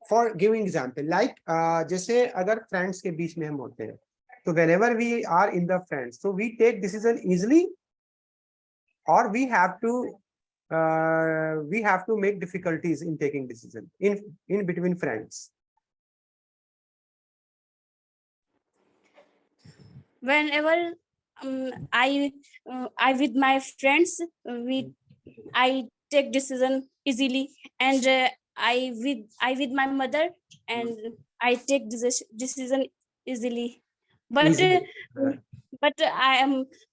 For giving example like जैसे अगर फ्रेंड्स के बीच में हम होते हैं तो whenever we are in the friends so we take decision easily or we have to make difficulties in taking decision in between friends. whenever I with my friends I take decision easily, and I with my mother and I take decision easily, but Easily.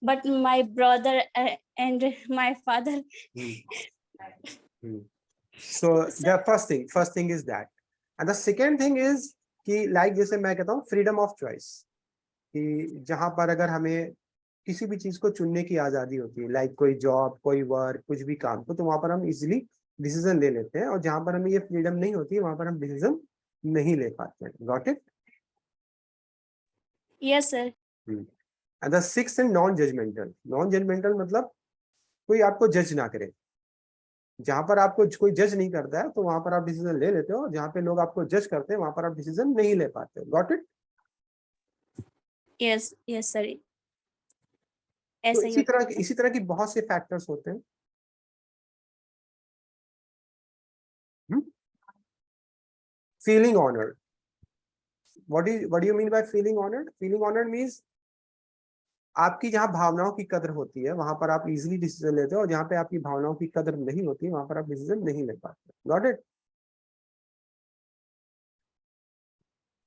but my brother and my father. So the first thing is that, and the second thing is कि like जैसे मैं कहता हूँ freedom of choice, कि जहां पर अगर हमें किसी भी चीज को चुनने की आजादी होती है, लाइक कोई जॉब, कोई वर्क, कुछ भी काम को, तो वहां पर हम इजीली डिसीजन ले लेते हैं, और जहां पर हमें ये फ्रीडम नहीं होती है वहां पर हम डिसीजन नहीं ले पाते हैं। Got it? Yes, sir. And the sixth and non judgemental. Non judgemental मतलब कोई आपको जज ना करे। जहां पर आपको कोई जज नहीं करता है तो वहां पर आप डिसीजन ले लेते हो, जहां पे लोग आपको जज करते हैं वहां पर आप डिसीजन नहीं ले पाते। Got it? Yes, yes, sir. तो ऐसा ही इसी तरह की बहुत से फैक्टर्स होते हैं। Feeling honoured. what do you mean by feeling honored? Feeling honored means आपकी जहां भावनाओं की कदर होती है वहां पर आप इजीली डिसीजन लेते हो, और जहां पे आपकी भावनाओं की कदर नहीं होती वहां पर आप डिसीजन नहीं ले पाते। Got it?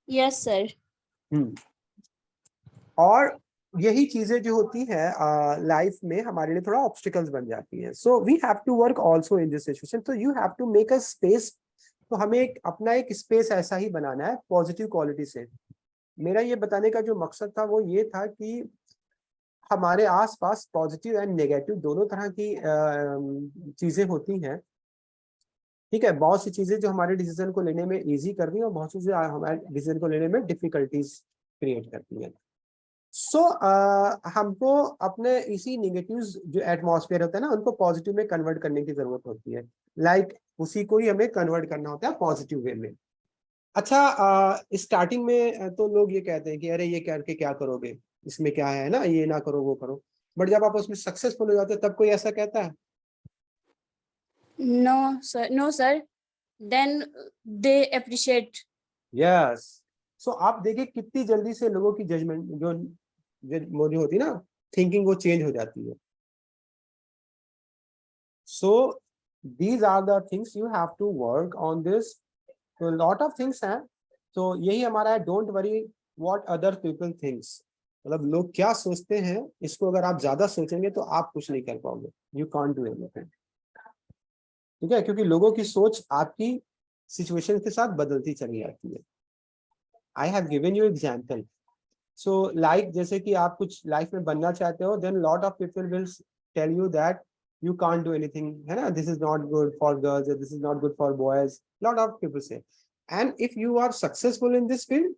Yes, sir. और यही चीजें जो होती है लाइफ में हमारे लिए थोड़ा ऑब्स्टिकल्स बन जाती हैं। So we have to work also in this situation. तो you have to make a space. तो हमें अपना एक स्पेस ऐसा ही बनाना है पॉजिटिव क्वालिटी से। मेरा ये बताने का जो मकसद था वो ये था कि हमारे आसपास पॉजिटिव एंड नेगेटिव दोनों तरह की चीजें होती हैं। ठीक है, बहुत सी चीजें जो हमारे डिसीजन को लेने में इजी करती हैं और बहुत सी चीजें हमारे डिसीजन को लेने में डिफिकल्टीज क्रिएट करती हैं। सो हमको अपने इसी नेगेटिव्स जो एटमॉस्फेयर होता है ना उनको पॉजिटिव में कन्वर्ट करने की जरूरत होती है। लाइक उसी को ही हमें कन्वर्ट करना होता है पॉजिटिव वे में। अच्छा, स्टार्टिंग में तो लोग ये कहते हैं कि अरे ये करके क्या करोगे, इसमें क्या है ना, ये ना करो वो करो। बट जब आप उसमें सक्सेसफुल हो जाते हैं तब कोई ऐसा कहता है? No, sir. Then they appreciate. Yes. So आप देखिए कितनी जल्दी से लोगों की जजमेंट जो होती है ना, थिंकिंग वो चेंज हो जाती है। So these are the things you have to work on this. तो लॉट ऑफ थिंग्स हैं, तो यही हमारा है, don't worry what other people thinks. मतलब लोग क्या सोचते हैं, इसको अगर आप ज्यादा सोचेंगे तो आप कुछ नहीं कर पाओगे, यू कांट डू एनीथिंग। ठीक है, क्योंकि लोगों की सोच आपकी सिचुएशन के साथ बदलती चली जाती है। I have given you example. So like जैसे कि आप कुछ लाइफ में बनना चाहते हो, then lot of people will tell you that you can't do anything, है ना, this is not good for girls, this is not good for boys, lot of people say, and if you are successful in this field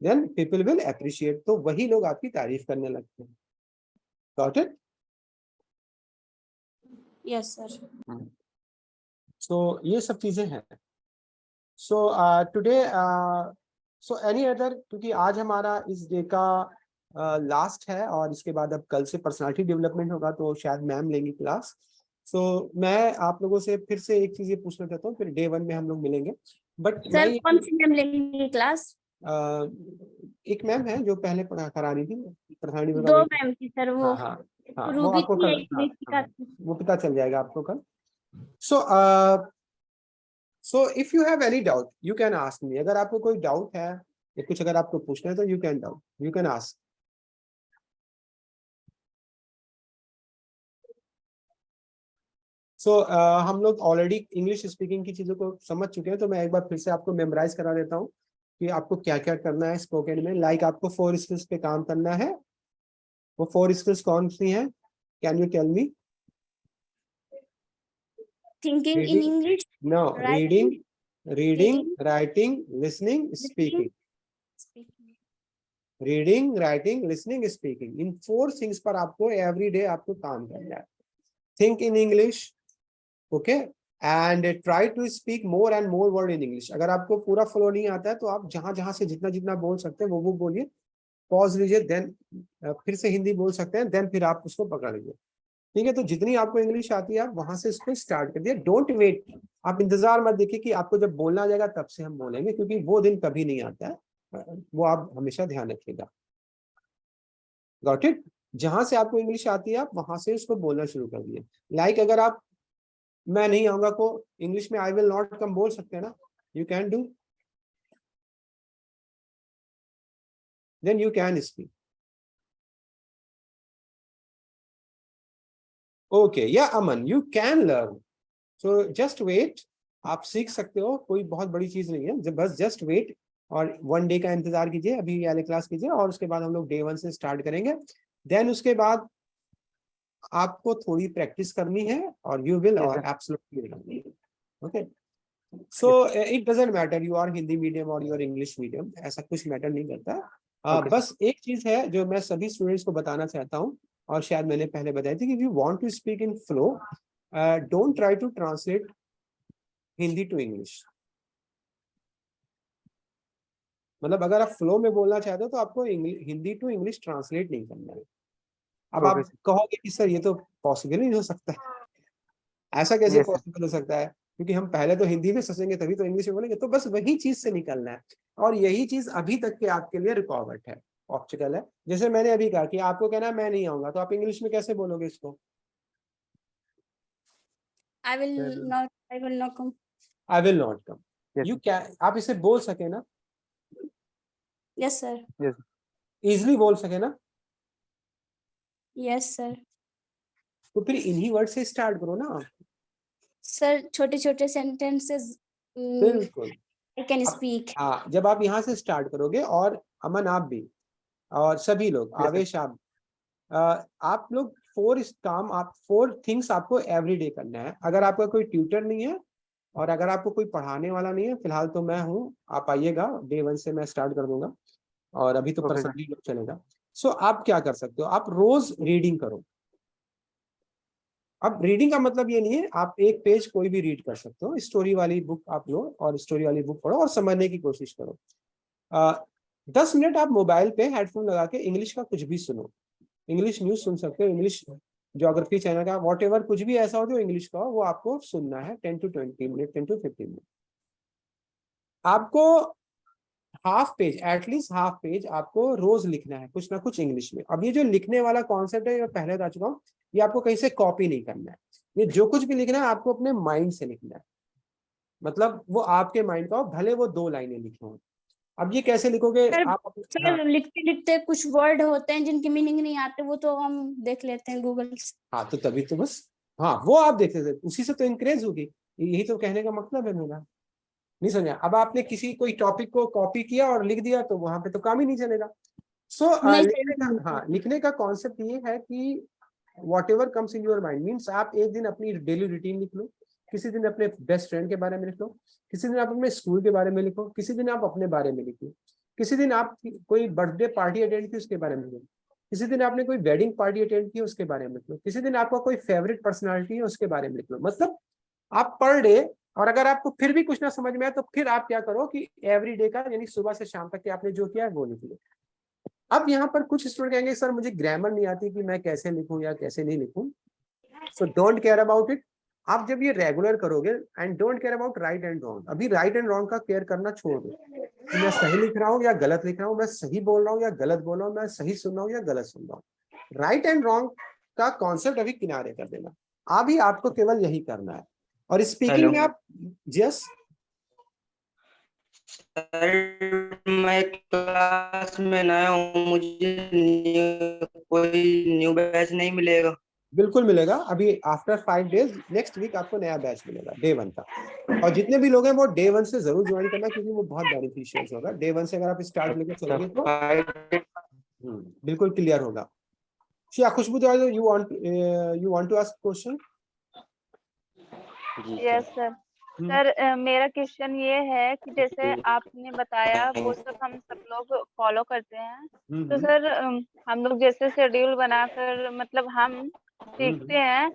then people will appreciate, तो वही लोग आपकी तारीफ करने लगते हैं। Got it? Yes, sir. So ये सब चीजें हैं। So today so any other, क्योंकि आज हमारा इस डे का लास्ट है और इसके बाद अब कल से पर्सनालिटी डेवलपमेंट होगा, तो शायद मैम लेंगी क्लास। सो मैं आप लोगों से फिर से एक चीज ये पूछना चाहता हूँ, फिर डे 1 में हम लोग मिलेंगे। बट सर कौन सी मैम लेंगी क्लास? एक मैम है जो पहले पढ़ा करा रही थी, प्रधानी। 2 मैम थी सर, वो हाँ वो रूबी आपको थी, कल, एक ऋतिका थी। वो पता चल जाएगा आपको कल। So if you have any doubt you can ask me. अगर आपको कोई डाउट है या कुछ अगर आपको पूछना है तो यू कैन आस्क। सो हम लोग ऑलरेडी इंग्लिश स्पीकिंग की चीज़ों को समझ चुके हैं, तो मैं एक बार फिर से आपको मेमोराइज करा देता हूँ कि आपको क्या क्या करना है स्पोकन में। लाइक आपको 4 स्किल्स पे काम करना है। वो 4 स्किल्स कौन सी हैं? Can you tell me? Thinking in English, no, reading, reading, writing, listening, speaking. speaking. Reading, writing, listening, speaking, इन 4 थिंग्स पर आपको एवरी डे आपको काम करना है। Think in English, okay, and try to speak more and more word in English. अगर आपको पूरा फ्लो नहीं आता है तो आप जहां जहां से जितना जितना बोल सकते हैं वो बोलिए, पॉज लीजिए, देन फिर से हिंदी बोल सकते हैं, देन फिर आप उसको पकड़ लीजिए। ठीक है, तो जितनी आपको इंग्लिश आती है आप वहां से इसको स्टार्ट कर दिए। डोंट वेट, आप इंतजार मत देखिए कि आपको जब बोलना आ जाएगा तब से हम बोलेंगे, क्योंकि वो दिन कभी नहीं आता है, वो आप हमेशा ध्यान रखिएगा। Got it? जहां से आपको इंग्लिश आती है आप वहां से इसको बोलना शुरू कर दिए। लाइक अगर आप मैं नहीं आऊंगा को इंग्लिश में आई विल नॉट कम बोल सकते हैं ना, you can do, then you can speak. Okay, या Aman, you can learn, so just wait. आप सीख सकते हो, कोई बहुत बड़ी चीज नहीं है, बस जस्ट वेट और 1 डे का इंतजार कीजिए, अभी वाले क्लास कीजिए और उसके बाद हम लोग डे 1 से स्टार्ट करेंगे। देन उसके बाद आपको थोड़ी प्रैक्टिस करनी है और यू विल और absolutely. Okay, so it doesn't matter you are Hindi medium or you are English medium, ऐसा कुछ मैटर नहीं करता। बस एक चीज है जो मैं सभी स्टूडेंट्स को बताना चाहता हूँ, और शायद मैंने पहले बताई थी कि you want to speak in flow, don't try to translate Hindi to English. मतलब अगर आप फ्लो में बोलना चाहते हो तो आपको हिंदी टू इंग्लिश ट्रांसलेट नहीं करना है। अब आप कहोगे कि सर ये तो पॉसिबल नहीं हो सकता है, ऐसा कैसे पॉसिबल हो सकता है? क्योंकि हम पहले तो हिंदी में सोचेंगे तभी तो इंग्लिश में बोलेंगे। तो बस वही चीज से निकलना है, और यही चीज अभी तक के आपके लिए रुकावट है, ऑब्स्टिकल है। जैसे मैंने अभी कहा कि आपको कहना है मैं नहीं आऊंगा, तो आप इंग्लिश में कैसे बोलोगे इसको? I will not come. I will not come. You can, आप इसे बोल सके ना, Yes, sir. इजिली बोल सके ना, Yes, sir. तो फिर इन्हीं वर्ड से स्टार्ट करो ना। सर छोटे छोटे सेंटेंसेस बिल्कुल, I can speak. हाँ, जब आप यहाँ से स्टार्ट करोगे, और अमन आप भी, और सभी लोग, आवेश आप लोग 4 थिंग्स आपको एवरीडे करना है। अगर आपका कोई ट्यूटर नहीं है और अगर आपको कोई पढ़ाने वाला नहीं है, फिलहाल तो मैं हूँ, आप आइएगा, डे 1 से मैं स्टार्ट कर दूंगा, और अभी तो पर्सनली चलेगा। सो आप क्या कर सकते हो, आप रोज रीडिंग करो। अब रीडिंग का मतलब ये नहीं है आप एक पेज कोई भी रीड कर सकते हो, स्टोरी वाली बुक आप लो और स्टोरी वाली बुक पढ़ो और समझने की कोशिश करो। 10 मिनट आप मोबाइल पे हेडफोन लगा के इंग्लिश का कुछ भी सुनो, इंग्लिश न्यूज सुन सकते हो, इंग्लिश ज्योग्राफी चैनल का, वॉट कुछ भी ऐसा हो जो इंग्लिश का हो, वो आपको सुनना है 10 to 20 मिनट, 10 to 15 मिनट। आपको half page, at least half page आपको रोज लिखना है कुछ ना कुछ इंग्लिश में। अब ये जो लिखने वाला कॉन्सेप्ट है, मैं पहले बता चुका हूँ, ये आपको कहीं से कॉपी नहीं करना है। ये जो कुछ भी लिखना है आपको अपने माइंड से लिखना है, मतलब वो आपके माइंड का हो, भले वो 2 लाइनें लिखे हों। अब ये कैसे लिखोगे सर, आप? हाँ सर लिखते लिखते कुछ वर्ड होते हैं जिनकी मीनिंग नहीं आते, वो तो हम देख लेते हैं गूगल से। हाँ, तो तभी तो बस, हाँ वो आप देख सकते, उसी से तो इंक्रेज होगी। यही तो कहने का मतलब है मेरा। नहीं समझा? अब आपने किसी कोई टॉपिक को कॉपी किया और लिख दिया तो वहां पे तो काम ही नहीं चलेगा। सो नहीं लिखने का, सर, हाँ लिखने का कॉन्सेप्ट ये है कि what ever comes in your mind, means आप एक दिन अपनी डेली रूटीन लिख लो, किसी दिन अपने बेस्ट फ्रेंड के बारे में लिख लो, किसी दिन आप अपने स्कूल के बारे में लिखो, किसी दिन आप अपने बारे में लिखो, किसी दिन आप कोई बर्थडे पार्टी अटेंड की उसके बारे में लिखो, किसी दिन आपने कोई वेडिंग पार्टी अटेंड की उसके बारे में लिख लो, किसी दिन आपका कोई फेवरेट पर्सनालिटी है उसके बारे में लिख लो। मतलब आप पर डे, और अगर आपको फिर भी कुछ ना समझ में आए तो फिर आप क्या करो कि एवरी डे का, यानी सुबह से शाम तक के आपने जो किया है वो लिख लो। अब यहाँ पर कुछ स्टूडेंट कहेंगे सर मुझे ग्रामर नहीं आती कि मैं कैसे लिखूं या कैसे नहीं लिखूं। So don't care about it. आप जब ये रेगुलर करोगे, and don't care about right and wrong, अभी राइट एंड रॉन्ग का केयर करना छोड़ दो कि मैं सही लिख रहा हूँ या गलत लिख रहा हूँ, मैं सही बोल रहा हूँ या गलत बोल रहा हूँ, मैं सही सुन रहा हूँ या गलत सुन रहा हूँ। राइट एंड रॉन्ग का कॉन्सेप्ट अभी किनारे कर देना, अभी आपको केवल यही करना है। और स्पीकिंग में आप जस सर मैं क्लास में नया हूँ, मुझे कोई न्यू बैच नहीं मिलेगा? बिल्कुल मिलेगा। अभी आफ्टर 5 डेज नेक्स्ट वीक आपको नया बैच मिलेगा डे 1 का। और जितने भी लोग हैं वो डे 1 से जरूर ज्वाइन करना, क्योंकि वो बहुत बेनिफिशियल होगा। डे 1 से अगर आप स्टार्ट लेके चलेंगे तो बिल्कुल क्लियर होगा। खुशबू, you want to ask question? Yes sir. Sir मेरा क्वेश्चन ये है कि जैसे आपने बताया वो सब लोग फॉलो करते हैं, तो सर हम लोग जैसे शेड्यूल बनाकर मतलब हम सीखते हैं,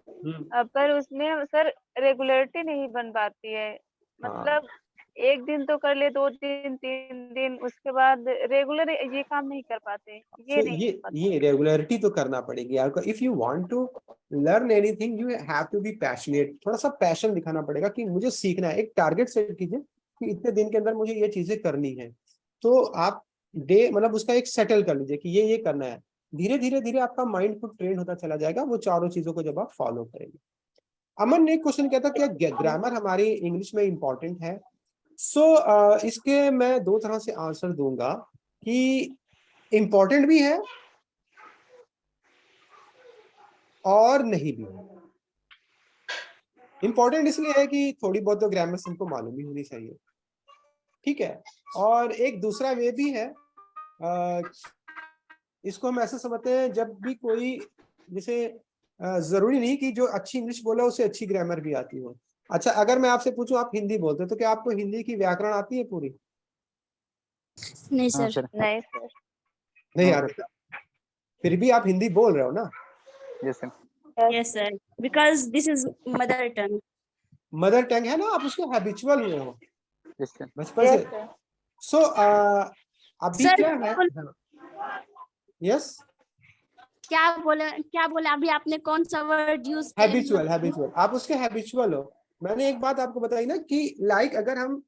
पर उसमें सर रेगुलरिटी नहीं बन पाती है। मतलब एक दिन तो कर ले, 2 दिन 3 दिन, उसके बाद रेगुलर ये काम नहीं कर पाते, ये So, नहीं हो पाता। ये रेगुलरिटी तो करना पड़ेगी आपको। If you want to learn anything you have to be passionate, थोड़ा सा पैशन दिखाना पड़ेगा कि मुझे सीखना है। एक टारगेट सेट कीजिए कि इतने दिन के अंदर मुझे ये चीजें करनी है, तो आप डे मतलब उसका एक सेटल कर लीजिए कि ये करना है। धीरे धीरे धीरे आपका माइंड खुद ट्रेन होता चला जाएगा वो चारों चीजों को जब आप फॉलो करेंगे। अमन ने एक क्वेश्चन किया था क्या ग्रामर हमारी इंग्लिश में इंपॉर्टेंट है? इसके मैं 2 तरह से आंसर दूंगा कि इम्पोर्टेंट भी है और नहीं भी है। इम्पोर्टेंट इसलिए है कि थोड़ी बहुत तो ग्रामर हमको मालूम भी होनी चाहिए, ठीक है। और एक दूसरा वे भी है, इसको हम ऐसे समझते हैं जब भी कोई, जैसे जरूरी नहीं कि जो अच्छी इंग्लिश बोला उसे अच्छी ग्रामर भी आती हो। अच्छा, अगर मैं आपसे पूछूं आप हिंदी बोलते हो तो क्या आपको हिंदी की व्याकरण आती है पूरी? नहीं सर। नहीं सर। नहीं आती, फिर भी आप हिंदी बोल रहे हो ना? Yes sir, because this is mother tongue. Mother tongue है ना, आप उसके हैबिचुअल हुए हो बचपन यस से। सर। सो अभी सर, क्या है, यस क्या बोले अभी आपने, कौन सा वर्ड यूज किया? हैबिचुअल, आप उसके हैबिचुअल हो। मैंने एक बात आपको बताई ना कि लाइक अगर हम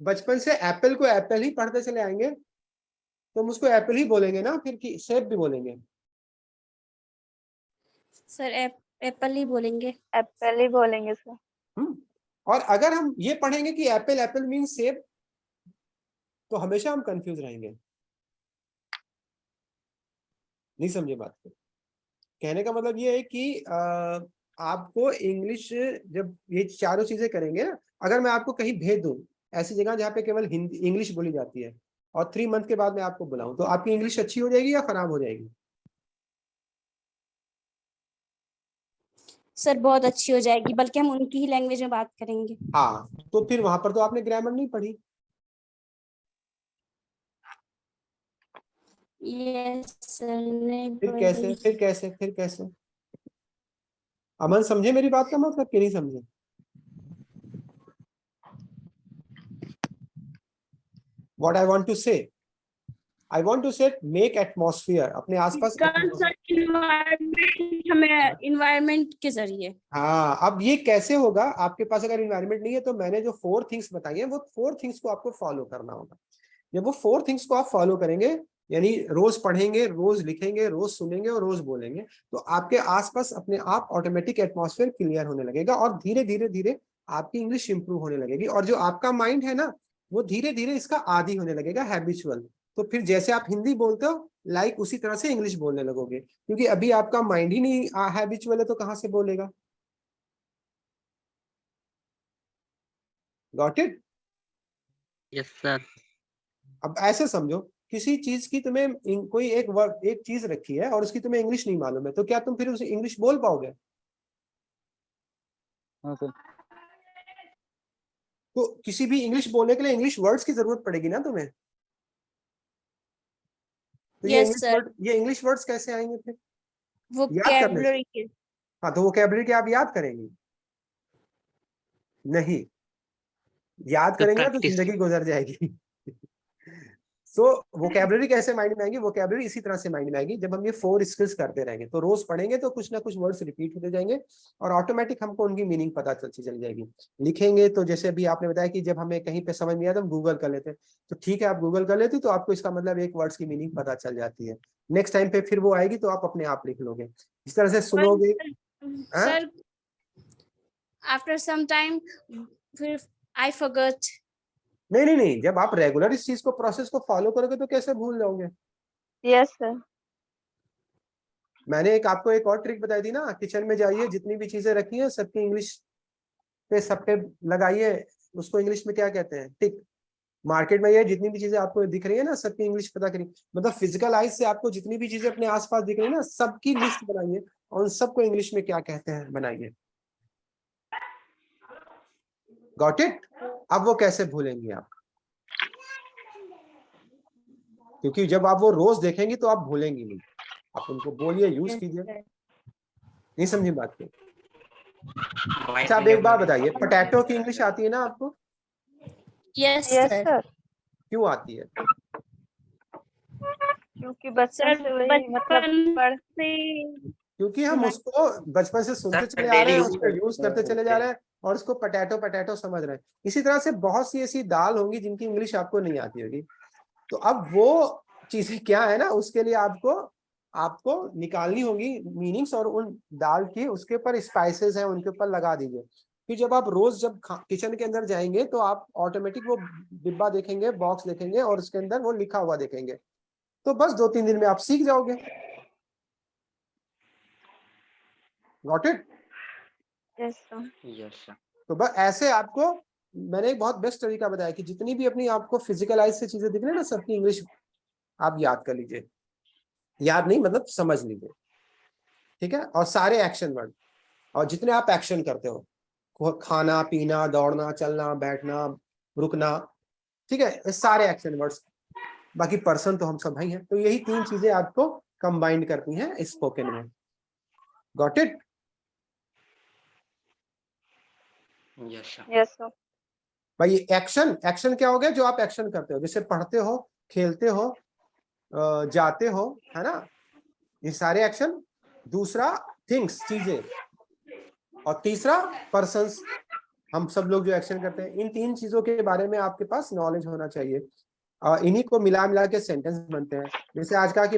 बचपन से एप्पल को एप्पल ही पढ़ते चले आएंगे तो हम उसको एप्पल ही बोलेंगे ना, फिर की सेब भी बोलेंगे? सर एप्पल ही बोलेंगे। एप्पल ही बोलेंगे सर। और अगर हम ये पढ़ेंगे कि एप्पल एप्पल मीन सेब तो हमेशा हम कंफ्यूज रहेंगे। नहीं समझे बात को? कहने का मतलब ये है कि आपको इंग्लिश जब ये चारों चीजें करेंगे ना, अगर मैं आपको कहीं भेज दूं ऐसी जगह जहाँ पे केवल हिंदी इंग्लिश बोली जाती है और 3 मंथ के बाद मैं आपको बुलाऊं, तो आपकी इंग्लिश अच्छी हो जाएगी या खराब हो जाएगी? सर बहुत अच्छी हो जाएगी, बल्कि हम उनकी ही लैंग्वेज में बात करेंगे। हाँ, तो फिर वहां पर तो आपने ग्रामर नहीं पढ़ी। यस सर, नहीं फिर कैसे? अमन समझे मेरी बात का मतलब कि नहीं समझे? What I want to say make atmosphere अपने आसपास। हमें इन्वायरमेंट के जरिए। हाँ, अब ये कैसे होगा? आपके पास अगर इन्वायरमेंट नहीं है तो मैंने जो 4 थिंग्स बताई हैं वो 4 थिंग्स को आपको फॉलो करना होगा। जब वो 4 थिंग्स को आप फॉलो करेंगे, यानी रोज पढ़ेंगे, रोज लिखेंगे, रोज सुनेंगे और रोज बोलेंगे, तो आपके आसपास अपने आप ऑटोमेटिक एटमॉस्फेयर क्लियर होने लगेगा और धीरे धीरे धीरे आपकी इंग्लिश इंप्रूव होने लगेगी। और जो आपका माइंड है ना, वो धीरे धीरे इसका आदी होने लगेगा, हैबिचुअल। तो फिर जैसे आप हिंदी बोलते हो लाइक उसी तरह से इंग्लिश बोलने लगोगे, क्योंकि अभी आपका माइंड ही नहीं हैबिचुअल है, तो कहाँ से बोलेगा। Got it? Yes sir. अब ऐसे समझो, किसी चीज की तुम्हें कोई एक चीज रखी है और उसकी तुम्हें इंग्लिश नहीं मालूम है, तो क्या तुम फिर उसे इंग्लिश बोल पाओगे? हाँ सर। तो किसी भी इंग्लिश बोलने के लिए इंग्लिश वर्ड्स की जरूरत पड़ेगी ना तुम्हें। तो Yes, sir. ये इंग्लिश वर्ड्स कैसे आएंगे फिर? याद करने से। Vocabulary के। हाँ, तो वोकैबुलरी क्या आप याद करेंगे? नहीं, याद तो करेंगे ना तो प्रैक्टिस। जिंदगी गुजर जाएगी। सो वोकैबुलरी कैसे माइंड में आएगी? वोकैबुलरी इसी तरह से माइंड में आएगी जब हम ये 4 स्किल्स करते रहेंगे। तो रोज पढ़ेंगे तो कुछ ना कुछ वर्ड्स रिपीट होते जाएंगे और ऑटोमेटिक हमको उनकी मीनिंग पता चल जाएगी। लिखेंगे तो जैसे अभी आपने बताया कि जब हमें कहीं पे समझ नहीं आया तो हम गूगल कर लेते हैं, तो ठीक है आप गूगल कर लेते तो आपको इसका मतलब एक वर्ड्स की मीनिंग पता चल जाती है। नेक्स्ट टाइम पे फिर वो आएगी तो आप अपने आप लिख लोगे, इस तरह से सुनोगे। Sir, after some time, फिर I forgot. नहीं, जब आप रेगुलर इस चीज को प्रोसेस को फॉलो करोगे तो कैसे भूल जाओगे। Yes sir. मैंने आपको एक और ट्रिक बताई थी ना, किचन में जाइए, जितनी भी चीजें रखी हैं सबकी इंग्लिश पे सब पे लगाइए, उसको इंग्लिश में क्या कहते हैं? टिक। मार्केट में ये जितनी भी चीजें आपको दिख रही है ना, सबकी इंग्लिश पता करिए, मतलब फिजिकल आइज से आपको जितनी भी चीजें अपने आसपास दिख रही है ना, सबकी लिस्ट बनाइए और उन सबको इंग्लिश में क्या कहते हैं बनाइए। Got it? अब वो कैसे भूलेंगे आप? क्योंकि जब आप वो रोज देखेंगे तो आप भूलेंगे नहीं, आप उनको बोलिए, यूज कीजिए। नहीं समझी बात को? अच्छा, आप एक बात बताइए, पोटैटो की इंग्लिश आती है ना आपको? Yes, yes sir. सर। क्यों आती है? क्योंकि बचपन से वही मतलब पढ़ते। क्योंकि हम उसको बचपन से सुनते चले आ रहे हैं, उसको यूज करते चले जा रहे हैं और उसको पोटैटो पोटैटो समझ रहे हैं। इसी तरह से बहुत सी ऐसी दाल होंगी जिनकी इंग्लिश आपको नहीं आती होगी। तो अब वो चीजें क्या है ना, उसके लिए आपको निकालनी होगी मीनिंग्स, और उन दाल की उसके ऊपर स्पाइसेस हैं उनके ऊपर लगा दीजिए। फिर जब आप रोज जब किचन के अंदर जाएंगे तो आप ऑटोमेटिक वो डिब्बा देखेंगे, बॉक्स देखेंगे और उसके अंदर वो लिखा हुआ देखेंगे, तो बस 2-3 दिन में आप सीख जाओगे। Got it? Yes sir. Yes sir. तो बस ऐसे आपको मैंने एक बहुत बेस्ट तरीका बताया कि जितनी भी अपनी आपको फिजिकलाइज से चीजें दिख रही है ना, सबकी इंग्लिश आप याद कर लीजिए। याद नहीं मतलब समझ लीजिए, ठीक है? और सारे एक्शन वर्ड, और जितने आप एक्शन करते हो, खाना पीना, दौड़ना, चलना, बैठना, रुकना, ठीक है, ये सारे एक्शन वर्ड्स। बाकी पर्सन तो हम सब भाई हैं। तो यही 3 चीजें आपको कंबाइंड करती हैं स्पोकन में। Got it? Yes sir. Yes sir. भाई एक्शन क्या हो गया? जो आप एक्शन करते हो, जैसे पढ़ते हो, खेलते हो, जाते हो, है ना, ये सारे एक्शन। दूसरा थिंग्स, चीजें, और तीसरा पर्सन्स, हम सब लोग जो एक्शन करते हैं। इन 3 चीजों के बारे में आपके पास नॉलेज होना चाहिए। इन्हीं को मिला के सेंटेंस बनते हैं। जैसे आज कहा कि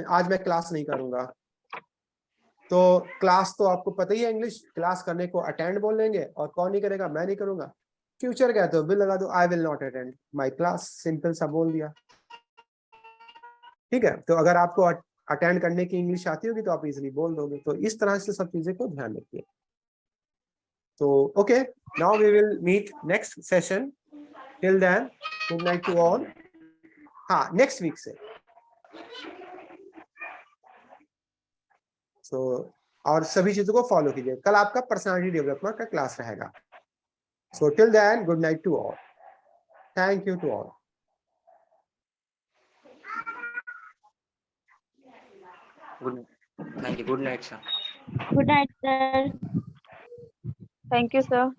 आज मैं क्लास नहीं करूंगा, तो क्लास तो आपको पता ही है, इंग्लिश क्लास करने को अटेंड बोल लेंगे, और कौन नहीं करेगा? मैं नहीं करूंगा। फ्यूचर कहते हो, विल लगा दो, I will not attend my class, simple सा बोल दिया, ठीक है? तो अगर आपको अटेंड करने की इंग्लिश आती होगी तो आप इजीली बोल दोगे। तो इस तरह से सब चीजें को ध्यान रखिए। तो okay, now we will meet next session. Till then, good night to all. हाँ, नेक्स्ट वीक से। सो और सभी चीजों को फॉलो कीजिए। कल आपका पर्सनालिटी डेवलपमेंट का क्लास रहेगा। So till then, good night to all. Thank you to all. Thank you. Good night sir. Good night, sir. Thank you sir.